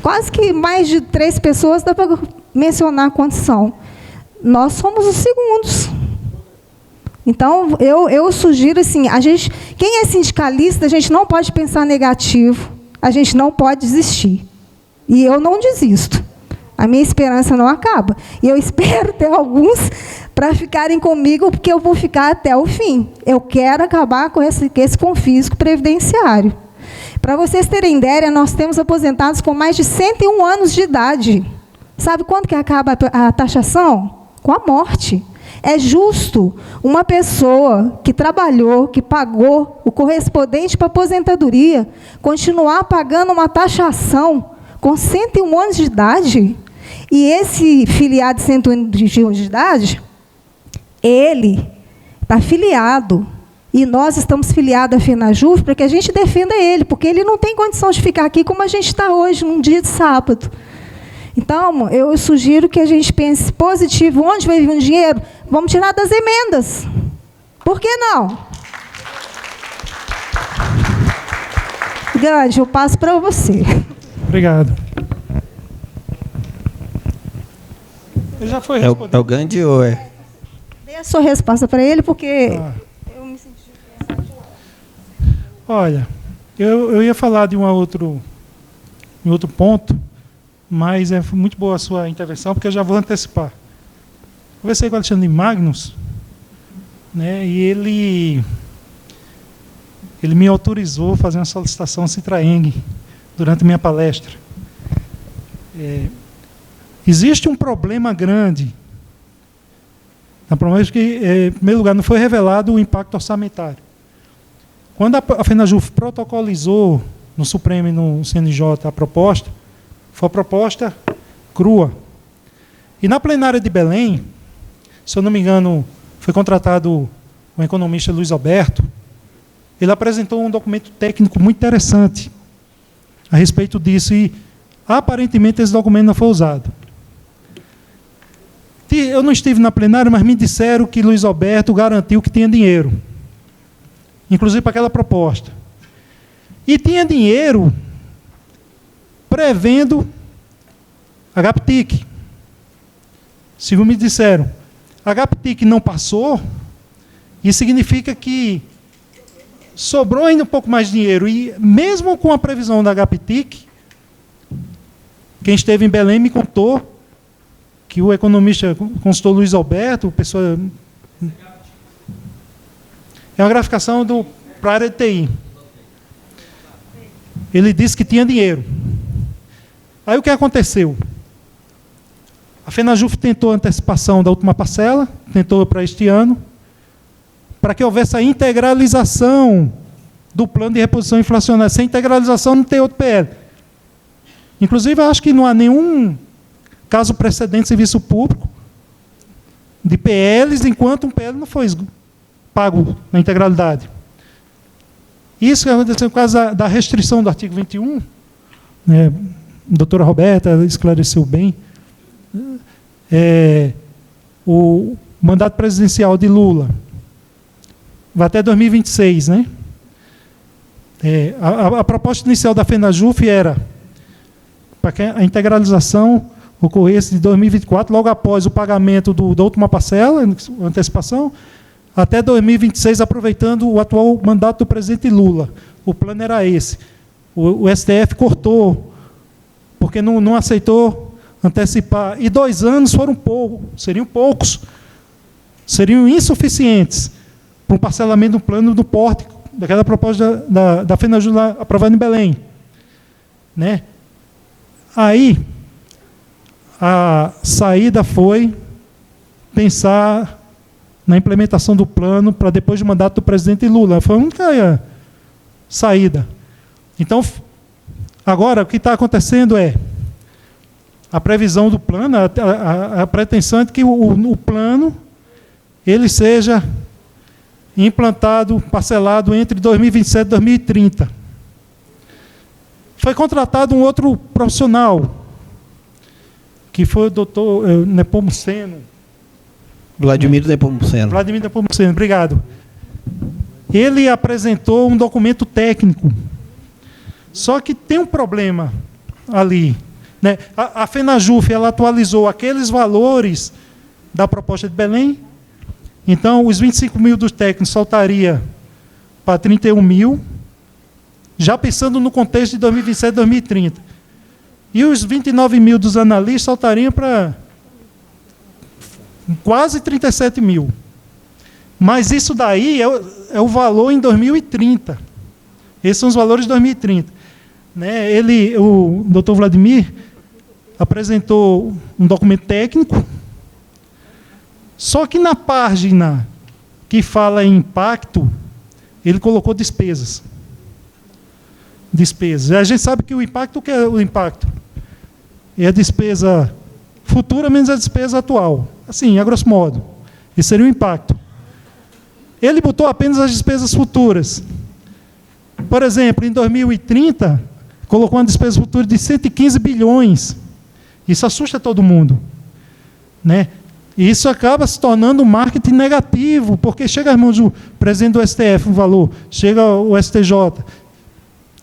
Quase que mais de 3 pessoas, dá para mencionar quantos são. Nós somos os segundos. Então, eu sugiro assim, quem é sindicalista, a gente não pode pensar negativo, a gente não pode desistir. E eu não desisto. A minha esperança não acaba. E eu espero ter alguns para ficarem comigo, porque eu vou ficar até o fim. Eu quero acabar com esse confisco previdenciário. Para vocês terem ideia, nós temos aposentados com mais de 101 anos de idade. Sabe quando que acaba a taxação? Com a morte. É justo uma pessoa que trabalhou, que pagou o correspondente para a aposentadoria, continuar pagando uma taxação com 101 anos de idade, e esse filiado de 101 anos de idade, ele está filiado, e nós estamos filiados à FENAJUF para que a gente defenda ele, porque ele não tem condição de ficar aqui como a gente está hoje, num dia de sábado. Então, eu sugiro que a gente pense positivo. Onde vai vir o dinheiro? Vamos tirar das emendas. Por que não? Gandhi, eu passo para você. Obrigado. Ele já foi respondido. É o Gandhi ou é? Dê a sua resposta para ele, porque eu me senti... Olha, eu ia falar de um outro ponto, mas é muito boa a sua intervenção, porque eu já vou antecipar. Conversei com o Alexandre Magnus, né, e ele me autorizou a fazer uma solicitação Citraeng durante a minha palestra. Existe um problema grande. O problema é que, em primeiro lugar, não foi revelado o impacto orçamentário. Quando a FENAJUF protocolizou no Supremo e no CNJ a proposta, foi a proposta crua. E na plenária de Belém, se eu não me engano, foi contratado o economista Luiz Alberto, ele apresentou um documento técnico muito interessante a respeito disso, e aparentemente esse documento não foi usado. Eu não estive na plenária, mas me disseram que Luiz Alberto garantiu que tinha dinheiro, inclusive para aquela proposta. E tinha dinheiro prevendo a HPTIC. Segundo me disseram, a HPTIC não passou, isso significa que sobrou ainda um pouco mais de dinheiro. E mesmo com a previsão da HPTIC, quem esteve em Belém me contou que o economista consultor Luiz Alberto, pessoa... É uma graficação para a área de TI. Ele disse que tinha dinheiro. Aí o que aconteceu? A FENAJUF tentou a antecipação da última parcela, tentou para este ano, para que houvesse a integralização do plano de reposição inflacionária. Sem integralização não tem outro PL. Inclusive, eu acho que não há nenhum caso precedente de serviço público de PLs, enquanto um PL não foi pago na integralidade. Isso aconteceu por causa da restrição do artigo 21, né, a doutora Roberta esclareceu bem, o mandato presidencial de Lula vai até 2026, né? A proposta inicial da FENAJUF era para que a integralização ocorresse de 2024, logo após o pagamento da última parcela, antecipação, até 2026, aproveitando o atual mandato do presidente Lula. O plano era esse. O STF cortou, porque não aceitou antecipar. E 2 anos foram seriam poucos, seriam insuficientes para um parcelamento do plano do porte, daquela proposta da FENAJUF aprovada em Belém. Né? Aí, a saída foi pensar na implementação do plano para depois do mandato do presidente Lula. Foi a única saída. Então, agora, o que está acontecendo é a previsão do plano, a pretensão é que o plano ele seja implantado, parcelado entre 2027 e 2030. Foi contratado um outro profissional, que foi o doutor Nepomuceno. Vladimir Nepomuceno. Vladimir Nepomuceno, obrigado. Ele apresentou um documento técnico. Só que tem um problema ali. Né? A FENAJUF ela atualizou aqueles valores da proposta de Belém. Então, os 25 mil dos técnicos saltaria para 31 mil, já pensando no contexto de 2027 e 2030. E os 29 mil dos analistas saltariam para quase 37 mil. Mas isso daí é o valor em 2030. Esses são os valores de 2030. Né? O doutor Vladimir apresentou um documento técnico, só que na página que fala em impacto, ele colocou despesas. Despesas. A gente sabe que o impacto, o que é o impacto? é a despesa futura menos a despesa atual. Assim, a grosso modo. Esse seria o impacto. Ele botou apenas as despesas futuras. Por exemplo, em 2030, colocou uma despesa futura de 115 bilhões. Isso assusta todo mundo, né? E isso acaba se tornando um marketing negativo, porque chega às mãos do presidente do STF um valor, chega o STJ,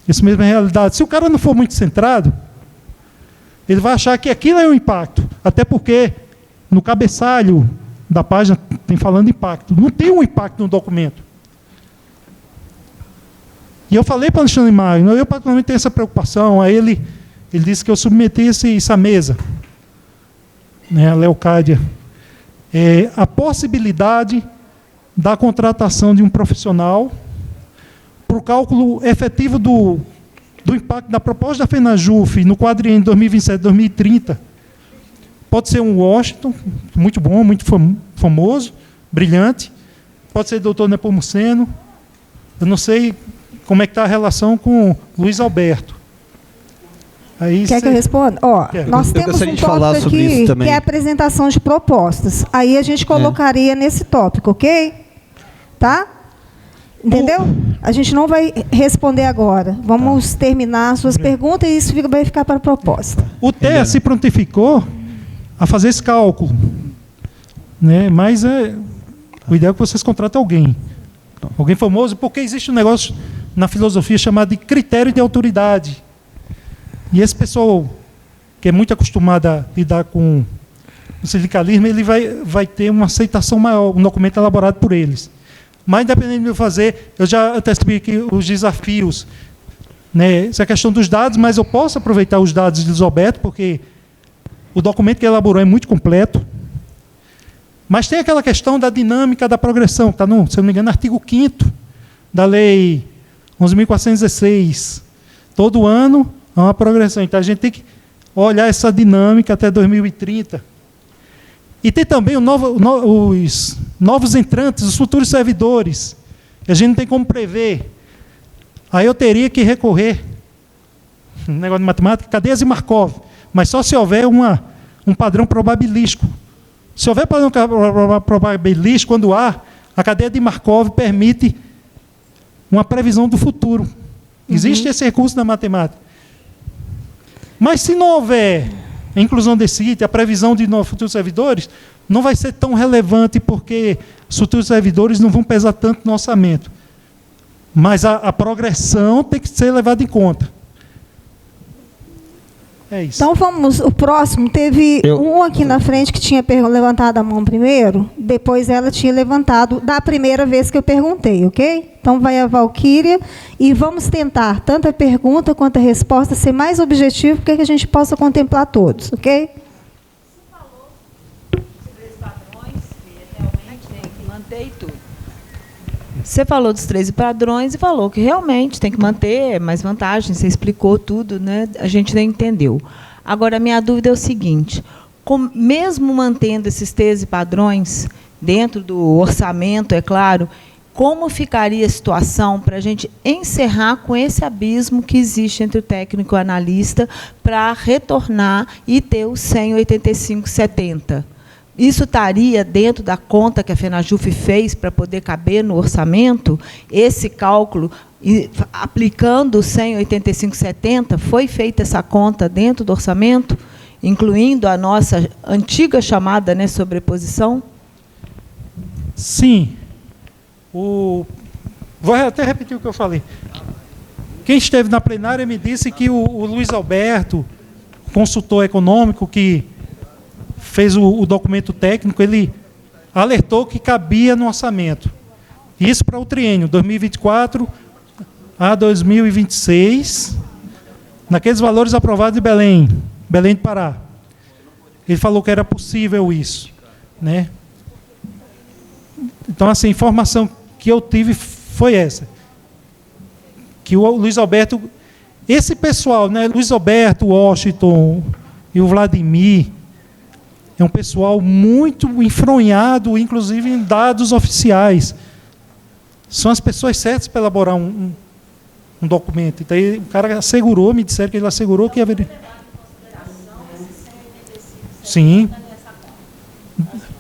isso mesmo é realidade. Se o cara não for muito centrado, ele vai achar que aquilo é um impacto, até porque no cabeçalho da página tem falando impacto. Não tem um impacto no documento. E eu falei para o Alexandre Magno, eu particularmente tenho essa preocupação, aí ele disse que eu submetesse isso à mesa, né, a Leocádia. A possibilidade da contratação de um profissional para o cálculo efetivo do impacto da proposta da FENAJUF no quadriênio 2027-2030. Pode ser um Washington, muito bom, muito famoso, brilhante. Pode ser o doutor Nepomuceno. Eu não sei como é que está a relação com Luiz Alberto. Aí Quer que eu responda? Nós temos um tópico aqui que é a apresentação de propostas. Aí a gente colocaria nesse tópico, ok? Tá? Entendeu? A gente não vai responder agora. Vamos terminar as suas perguntas e isso vai ficar para a proposta. O TEA se prontificou a fazer esse cálculo, né? Mas o ideal é que vocês contratem alguém famoso, porque existe um negócio na filosofia chamado de critério de autoridade. E esse pessoal que é muito acostumado a lidar com o sindicalismo, ele vai ter uma aceitação maior, um documento elaborado por eles. Mas, independente de eu fazer, eu já antecipei aqui os desafios, né? Essa questão dos dados, mas eu posso aproveitar os dados de Lisoberto, porque o documento que ele elaborou é muito completo. Mas tem aquela questão da dinâmica da progressão, que está, se eu não me engano, no artigo 5º da Lei 11.416. Todo ano há uma progressão. Então, a gente tem que olhar essa dinâmica até 2030. E tem também os novos entrantes, os futuros servidores, que a gente não tem como prever. Aí eu teria que recorrer, um negócio de matemática, cadeias de Markov, mas só se houver um padrão probabilístico. Se houver padrão probabilístico, quando há, a cadeia de Markov permite uma previsão do futuro. Existe esse recurso na matemática. Mas se não houver a inclusão desse item, a previsão de novos futuros servidores, não vai ser tão relevante, porque os futuros servidores não vão pesar tanto no orçamento. Mas a progressão tem que ser levada em conta. É isso. Então vamos, o próximo, teve um aqui na frente que tinha levantado a mão primeiro, depois ela tinha levantado da primeira vez que eu perguntei, ok? Então vai a Valquíria e vamos tentar, tanto a pergunta quanto a resposta, ser mais objetivo, para que a gente possa contemplar todos, ok? Você falou sobre os padrões, que realmente tem que manter e tudo. Você falou dos 13 padrões e falou que realmente tem que manter mais vantagens, você explicou tudo, né? A gente nem entendeu. Agora, a minha dúvida é o seguinte, mesmo mantendo esses 13 padrões dentro do orçamento, é claro, como ficaria a situação para a gente encerrar com esse abismo que existe entre o técnico e o analista para retornar e ter o 185,70? Isso estaria dentro da conta que a FENAJUF fez para poder caber no orçamento? Esse cálculo, aplicando o 185,70, foi feita essa conta dentro do orçamento, incluindo a nossa antiga chamada, né, sobreposição? Sim. Vou até repetir o que eu falei. Quem esteve na plenária me disse que o Luiz Alberto, consultor econômico que fez o documento técnico, ele alertou que cabia no orçamento. Isso para o triênio, 2024 a 2026, naqueles valores aprovados em Belém do Pará. Ele falou que era possível isso, né? Então, assim, a informação que eu tive foi essa. Que o Luiz Alberto, esse pessoal, né, Luiz Alberto, Washington e o Vladimir, é um pessoal muito enfronhado, inclusive em dados oficiais. São as pessoas certas para elaborar um documento. Então, o cara assegurou, me disseram que ele assegurou que haveria. Sim.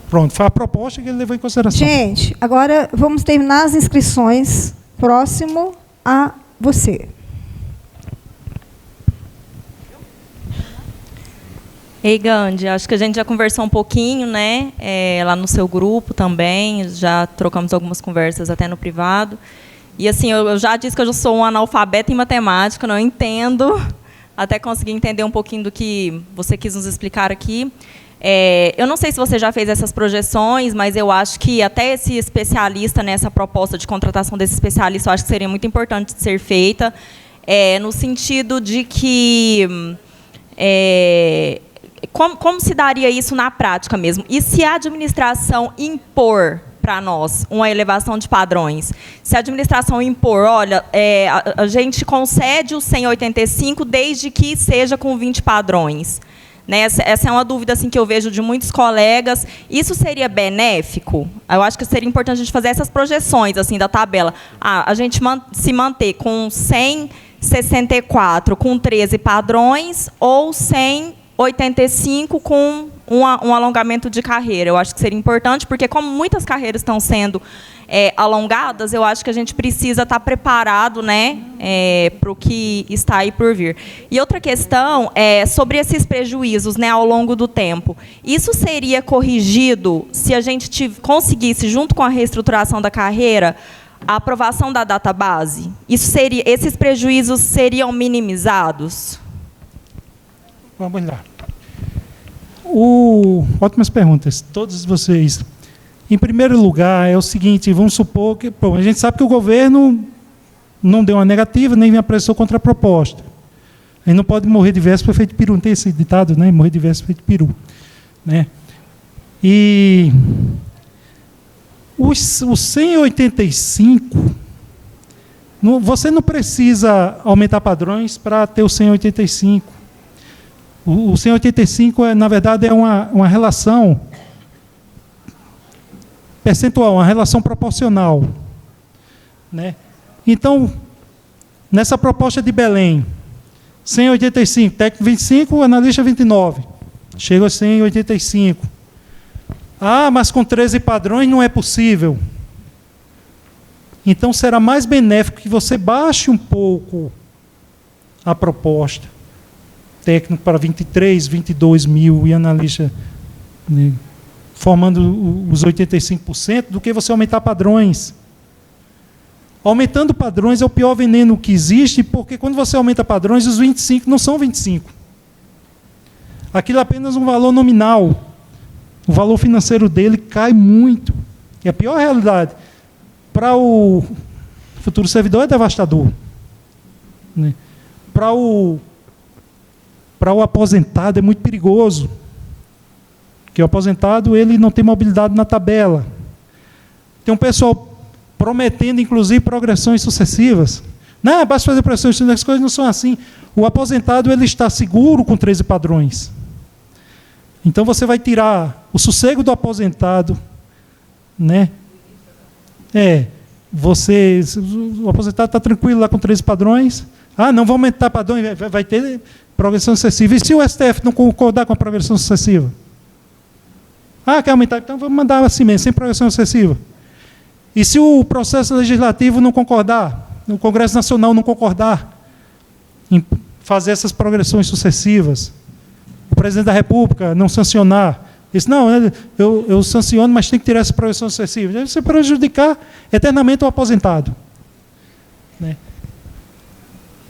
Pronto, foi a proposta que ele levou em consideração. Gente, agora vamos terminar as inscrições. Próximo a você. Ei, Gandhi, acho que a gente já conversou um pouquinho, né? Lá no seu grupo também, já trocamos algumas conversas até no privado. E assim, eu já disse que eu já sou um analfabeto em matemática, não entendo, até conseguir entender um pouquinho do que você quis nos explicar aqui. Eu não sei se você já fez essas projeções, mas eu acho que até esse especialista, nessa proposta de contratação desse especialista, eu acho que seria muito importante ser feita, no sentido de que... Como se daria isso na prática mesmo? E se a administração impor para nós uma elevação de padrões? Se a administração impor, olha, a gente concede o 185 desde que seja com 20 padrões. Né? Essa é uma dúvida assim, que eu vejo de muitos colegas. Isso seria benéfico? Eu acho que seria importante a gente fazer essas projeções assim, da tabela. A gente se manter com 164 com 13 padrões ou 185 com um alongamento de carreira. Eu acho que seria importante, porque como muitas carreiras estão sendo alongadas, eu acho que a gente precisa estar preparado, né, para o que está aí por vir. E outra questão é sobre esses prejuízos, né, ao longo do tempo. Isso seria corrigido se a gente conseguisse, junto com a reestruturação da carreira, a aprovação da database? Esses prejuízos seriam minimizados? Vamos lá. Ótimas perguntas, todos vocês. Em primeiro lugar, é o seguinte, vamos supor que... Bom, a gente sabe que o governo não deu uma negativa, nem apressou contra a proposta. A gente não pode morrer de véspera feito peru, não tem esse ditado, né? Morrer de véspera feito peru. Né? E o 185, você não precisa aumentar padrões para ter o 185. O 185, na verdade, é uma relação percentual, uma relação proporcional. Né? Então, nessa proposta de Belém, 185, técnico 25, analista 29. Chega a 185. Ah, mas com 13 padrões não é possível. Então, será mais benéfico que você baixe um pouco a proposta. Técnico para 23, 22 mil e analista, né, formando os 85%, do que você aumentar padrões. Aumentando padrões é o pior veneno que existe, porque quando você aumenta padrões, os 25 não são 25. Aquilo é apenas um valor nominal. O valor financeiro dele cai muito. E a pior realidade, para o futuro servidor, é devastador. Né? Para o aposentado é muito perigoso. Porque o aposentado ele não tem mobilidade na tabela. Tem um pessoal prometendo, inclusive, progressões sucessivas. Não, basta fazer progressões sucessivas, as coisas não são assim. O aposentado ele está seguro com 13 padrões. Então você vai tirar o sossego do aposentado, né? O aposentado está tranquilo lá com 13 padrões. Ah, não vou aumentar padrões, vai ter progressão sucessiva. E se o STF não concordar com a progressão sucessiva? Ah, quer aumentar? Então vamos mandar assim mesmo, sem progressão sucessiva. E se o processo legislativo não concordar, o Congresso Nacional não concordar em fazer essas progressões sucessivas, o presidente da República não sancionar, disse, não, eu sanciono, mas tem que tirar essa progressão sucessiva. Deve ser prejudicar eternamente o aposentado. Né?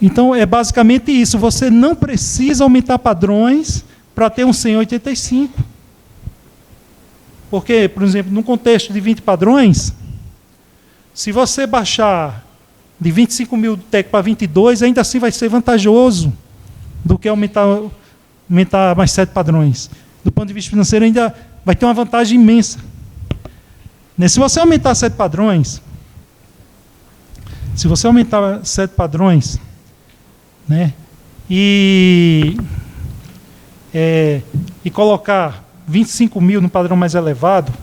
Então, é basicamente isso. Você não precisa aumentar padrões para ter um 185. Porque, por exemplo, num contexto de 20 padrões, se você baixar de 25 mil técnico para 22, ainda assim vai ser vantajoso do que aumentar mais 7 padrões. Do ponto de vista financeiro, ainda vai ter uma vantagem imensa. Né? Se você aumentar 7 padrões, né, e colocar 25 mil no padrão mais elevado,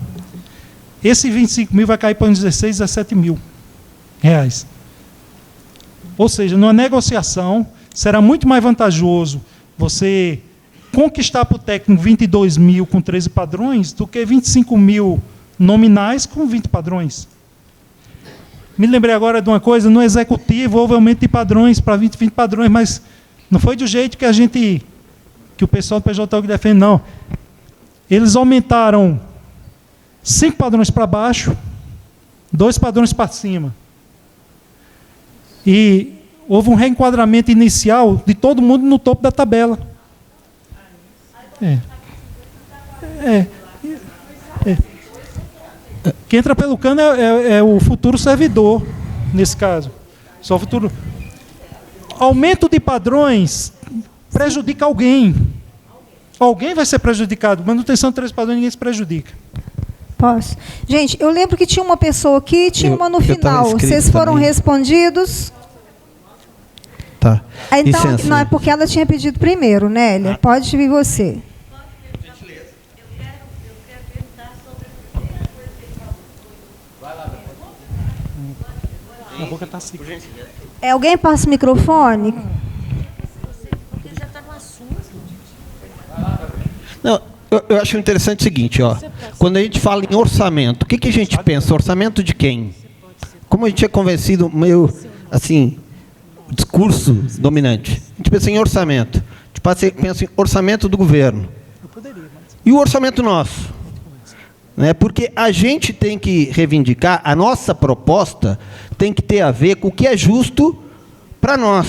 esse 25 mil vai cair para uns 16, 17 mil reais. Ou seja, numa negociação, será muito mais vantajoso você conquistar para o técnico 22 mil com 13 padrões do que 25 mil nominais com 20 padrões. Me lembrei agora de uma coisa, no executivo houve aumento de padrões para 20 padrões, mas não foi do jeito que o pessoal do PJU defende, não. Eles aumentaram 5 padrões para baixo, 2 padrões para cima. E houve um reenquadramento inicial de todo mundo no topo da tabela. Quem entra pelo cano é o futuro servidor, nesse caso. Só o futuro. Aumento de padrões prejudica alguém. Alguém vai ser prejudicado. Manutenção de 13 padrões, ninguém se prejudica. Posso? Gente, eu lembro que tinha uma pessoa aqui e tinha uma no final. Vocês foram também respondidos? Tá. Então, Licença. não, é porque ela tinha pedido primeiro, Nélia. Pode vir você. A boca está seca. Alguém passa o microfone? Não, eu acho interessante o seguinte, ó. Quando a gente fala em orçamento, o que a gente pensa? Orçamento de quem? Como a gente é convencido, meio assim, discurso dominante. A gente pensa em orçamento. A gente pensa em orçamento do governo. E o orçamento nosso? Né? Porque a gente tem que reivindicar, a nossa proposta tem que ter a ver com o que é justo para nós.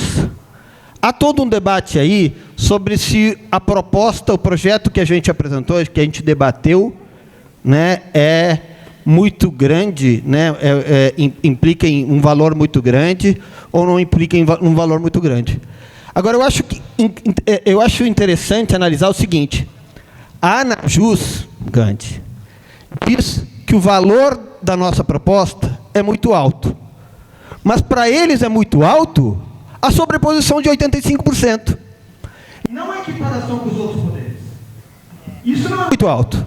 Há todo um debate aí sobre se a proposta, o projeto que a gente apresentou, que a gente debateu, né, é muito grande, né, implica em um valor muito grande ou não implica em um valor muito grande. Agora, eu acho interessante analisar o seguinte. A Anajus, Gandhi, diz que o valor da nossa proposta é muito alto. Mas, para eles, é muito alto a sobreposição de 85%. Não é equiparação com os outros poderes. Isso não é muito alto.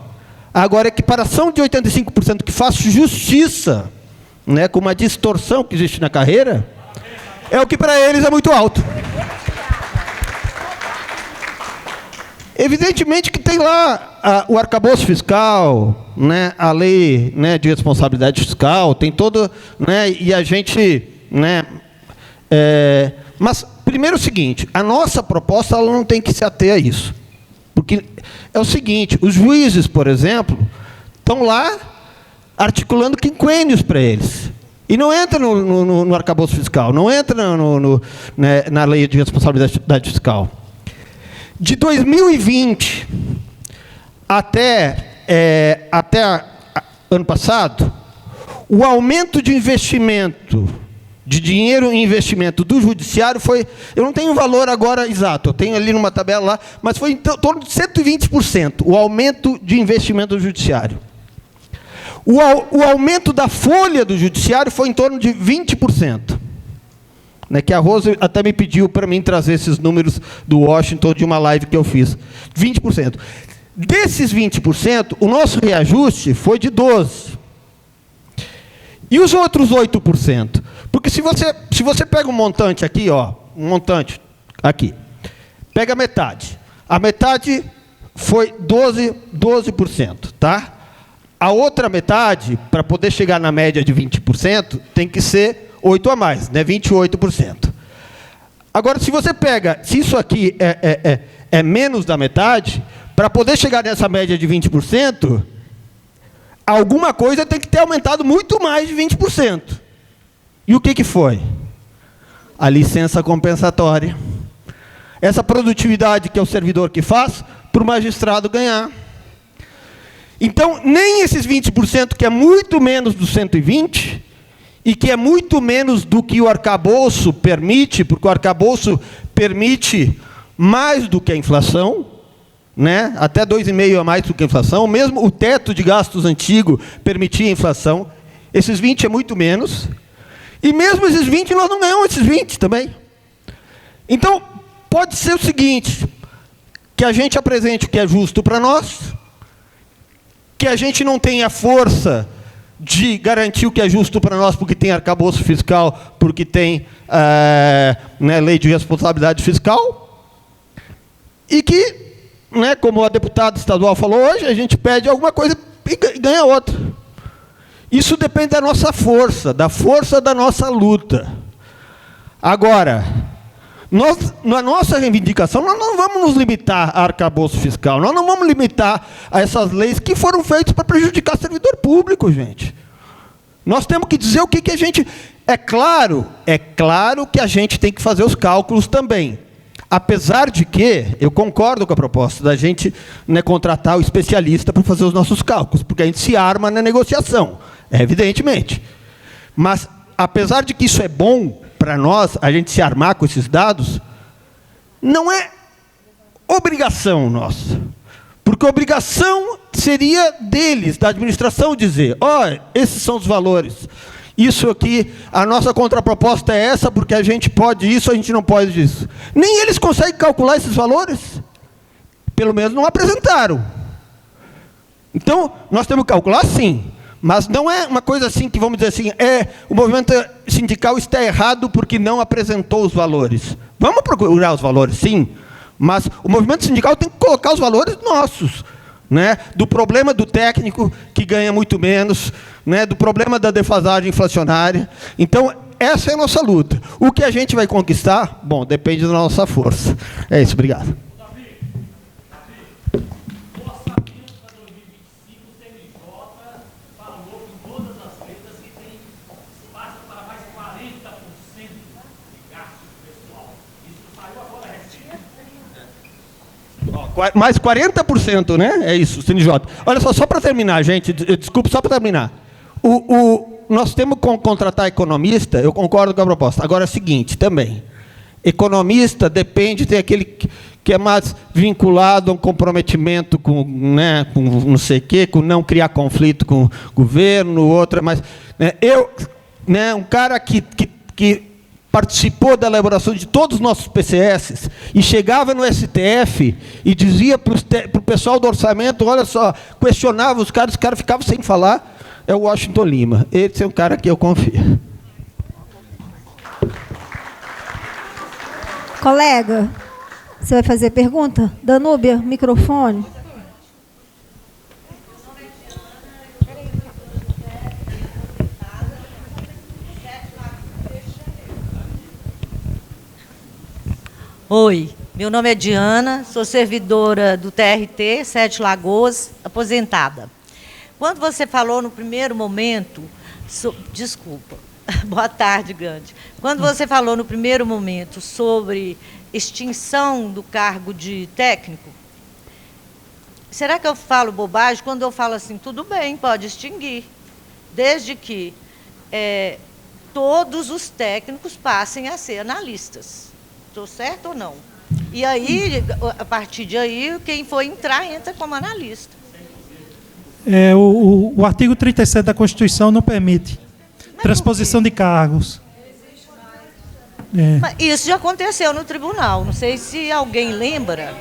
Agora, a equiparação de 85% que faz justiça, né, com uma distorção que existe na carreira, é o que para eles é muito alto. Evidentemente que tem lá o arcabouço fiscal, né, a lei, né, de responsabilidade fiscal, tem todo, né, e a gente, né, mas primeiro o seguinte, a nossa proposta ela não tem que se ater a isso, porque é o seguinte, os juízes, por exemplo, estão lá articulando quinquênios para eles. E não entra no arcabouço fiscal, não entra né, na lei de responsabilidade fiscal. De 2020 até ano passado, o aumento de investimento, de dinheiro em investimento do judiciário foi, eu não tenho o valor agora exato, eu tenho ali numa tabela lá, mas foi em torno de 120%, o aumento de investimento do judiciário. O aumento da folha do judiciário foi em torno de 20%. Né, que a Rose até me pediu para mim trazer esses números do Washington de uma live que eu fiz. 20%. Desses 20%, o nosso reajuste foi de 12%. E os outros 8%? Porque se você pega um montante aqui, ó, um montante aqui, pega metade. A metade foi 12%, tá? A outra metade, para poder chegar na média de 20%, tem que ser 8 a mais, né? 28%. Agora, se você pega, se isso aqui é menos da metade, para poder chegar nessa média de 20%, alguma coisa tem que ter aumentado muito mais de 20%. E o que foi? A licença compensatória. Essa produtividade que é o servidor que faz, para o magistrado ganhar. Então, nem esses 20%, que é muito menos dos 120%, e que é muito menos do que o arcabouço permite, porque o arcabouço permite mais do que a inflação, né? Até 2,5% a mais do que a inflação, mesmo o teto de gastos antigo permitia a inflação, esses 20% é muito menos, e mesmo esses 20%, nós não ganhamos esses 20% também. Então, pode ser o seguinte, que a gente apresente o que é justo para nós, que a gente não tenha força de garantir o que é justo para nós, porque tem arcabouço fiscal, porque tem né, lei de responsabilidade fiscal, e que né, como a deputada estadual falou hoje, a gente pede alguma coisa e ganha outra. Isso depende da nossa força, da força da nossa luta. Agora, na nossa reivindicação, nós não vamos nos limitar a arcabouço fiscal, nós não vamos limitar a essas leis que foram feitas para prejudicar servidor público, gente. Nós temos que dizer o que a gente... É claro que a gente tem que fazer os cálculos também. Apesar de que, eu concordo com a proposta da gente, né, contratar o especialista para fazer os nossos cálculos, porque a gente se arma na negociação, evidentemente. Mas, apesar de que isso é bom para nós, a gente se armar com esses dados, não é obrigação nossa. Porque obrigação seria deles, da administração, dizer, olha, esses são os valores. Isso aqui, a nossa contraproposta é essa, porque a gente pode isso, a gente não pode isso. Nem eles conseguem calcular esses valores. Pelo menos não apresentaram. Então, nós temos que calcular sim. Mas não é uma coisa assim que, vamos dizer assim, o movimento sindical está errado porque não apresentou os valores. Vamos procurar os valores, sim. Mas o movimento sindical tem que colocar os valores nossos. Né, do problema do técnico, que ganha muito menos, né, do problema da defasagem inflacionária. Então, essa é a nossa luta. O que a gente vai conquistar, bom, depende da nossa força. É isso, obrigado. Mais 40%, né? É isso, CNJ. Olha só para terminar, gente, desculpa, só para terminar. Nós temos que contratar economista, eu concordo com a proposta. Agora é o seguinte, também, economista depende, tem aquele que é mais vinculado a um comprometimento com, né, com não sei o quê, com não criar conflito com o governo, outra, mas né, um cara que participou da elaboração de todos os nossos PCS e chegava no STF e dizia para o pessoal do orçamento, olha só, questionava os caras ficavam sem falar, é o Washington Lima. Esse é um cara que eu confio. Colega, você vai fazer pergunta? Danúbia, microfone. Oi, meu nome é Diana, sou servidora do TRT, Sete Lagoas, aposentada. Quando você falou no primeiro momento, desculpa, boa tarde, Gandhi. Quando você falou no primeiro momento sobre extinção do cargo de técnico, será que eu falo bobagem quando eu falo assim, tudo bem, pode extinguir, desde que todos os técnicos passem a ser analistas. Estou certo ou não? E aí, a partir de aí, quem for entrar, entra como analista. O artigo 37 da Constituição não permite transposição de cargos. Mas isso já aconteceu no tribunal. Não sei se alguém lembra.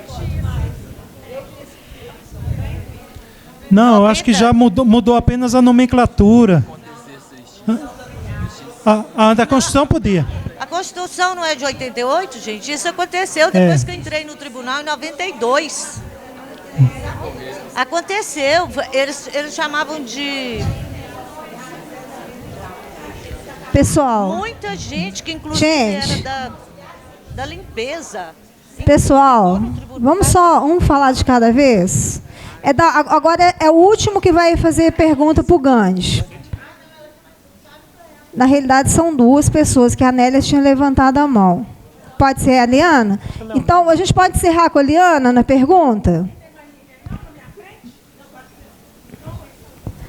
Não, eu acho que já mudou apenas a nomenclatura. A da Constituição podia. A Constituição não é de 88, gente? Isso aconteceu depois que eu entrei no tribunal em 92. Aconteceu. Eles chamavam de... Pessoal. Muita gente que, inclusive, era da limpeza. Pessoal, vamos só falar de cada vez? Agora é o último que vai fazer pergunta para o Gandhi. Na realidade, são duas pessoas, que a Nélia tinha levantado a mão. Pode ser a Liana? Então, a gente pode encerrar com a Liana na pergunta?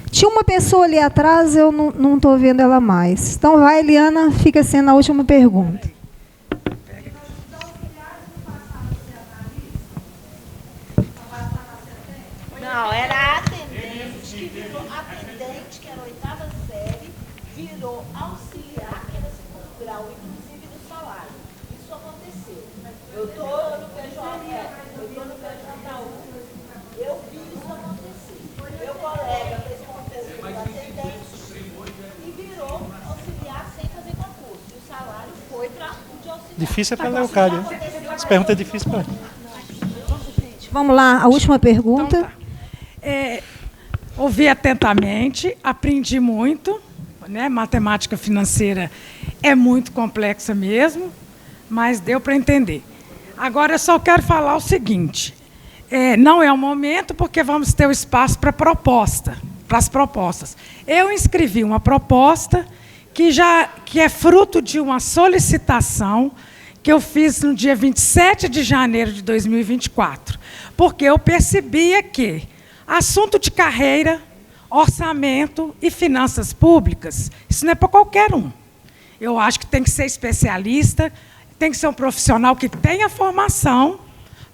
Tinha uma pessoa ali atrás, eu não estou vendo ela mais. Então, vai, Liana, fica sendo a última pergunta. Não, era a atendente, que virou atendente, que era a 8ª série, virou auxiliar, que era 2º grau, inclusive do salário. Isso aconteceu. Eu estou no PJU, eu vi isso acontecer. Meu colega fez concurso de atendente e virou auxiliar sem fazer concurso. E o salário foi para o de auxiliar. Difícil é para Leocádia. Essa pergunta é difícil para ela. Vamos lá, a última pergunta. Então, ouvi atentamente, aprendi muito, né? Matemática financeira é muito complexa mesmo, mas deu para entender. Agora, eu só quero falar o seguinte, não é o momento, porque vamos ter o espaço para as propostas. Eu inscrevi uma proposta que é fruto de uma solicitação que eu fiz no dia 27 de janeiro de 2024, porque eu percebia que assunto de carreira, orçamento e finanças públicas, isso não é para qualquer um. Eu acho que tem que ser especialista, tem que ser um profissional que tenha formação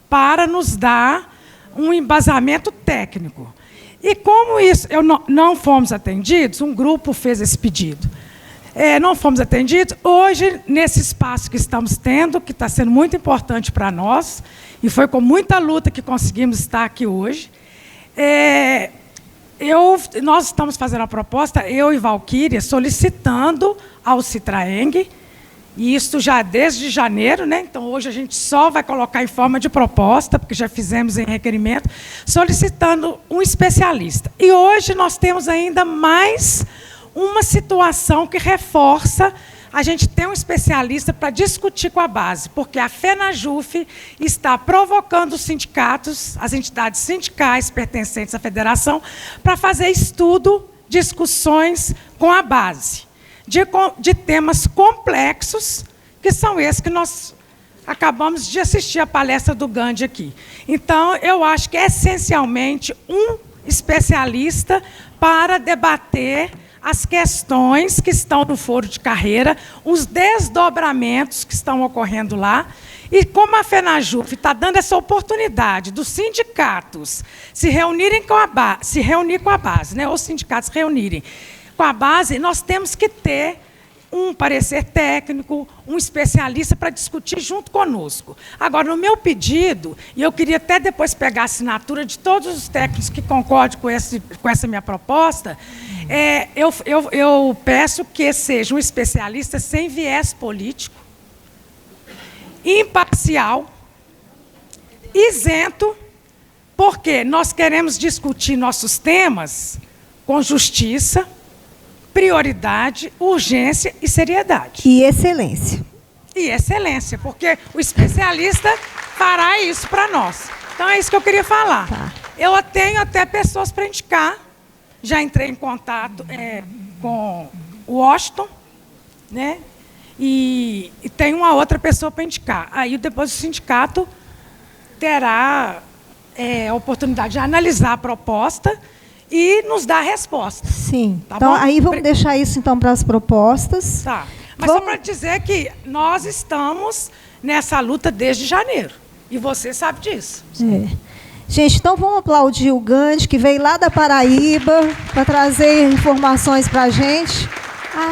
para nos dar um embasamento técnico. E como isso, não fomos atendidos, um grupo fez esse pedido. Não fomos atendidos. Hoje, nesse espaço que estamos tendo, que está sendo muito importante para nós, e foi com muita luta que conseguimos estar aqui hoje, nós estamos fazendo a proposta, eu e Valquíria, solicitando ao Citraeng, e isso já desde janeiro, né? Então hoje a gente só vai colocar em forma de proposta, porque já fizemos em requerimento, solicitando um especialista. E hoje nós temos ainda mais uma situação que reforça a gente ter um especialista para discutir com a base, porque a FENAJUF está provocando os sindicatos, as entidades sindicais pertencentes à federação, para fazer estudo, discussões com a base, de temas complexos, que são esses que nós acabamos de assistir a palestra do Gandhi aqui. Então, eu acho que é essencialmente um especialista para debater as questões que estão no foro de carreira, os desdobramentos que estão ocorrendo lá, e como a FENAJUF está dando essa oportunidade dos sindicatos se reunir com a base, né, os sindicatos reunirem com a base, nós temos que ter um parecer técnico, um especialista para discutir junto conosco. Agora, no meu pedido, e eu queria até depois pegar a assinatura de todos os técnicos que concordam com essa minha proposta, eu peço que seja um especialista sem viés político, imparcial, isento, porque nós queremos discutir nossos temas com justiça, prioridade, urgência e seriedade. E excelência. E excelência, porque o especialista fará isso para nós. Então, é isso que eu queria falar. Tá. Eu tenho até pessoas para indicar. Já entrei em contato com o Washington, né? E tem uma outra pessoa para indicar. Aí, depois, o sindicato terá a oportunidade de analisar a proposta e nos dar a resposta. Sim. Tá então, bom? aí vamos deixar isso, então, para as propostas. Tá. Mas só para dizer que nós estamos nessa luta desde janeiro. E você sabe disso. Gente, então vamos aplaudir o Gandhi, que veio lá da Paraíba, para trazer informações para a gente.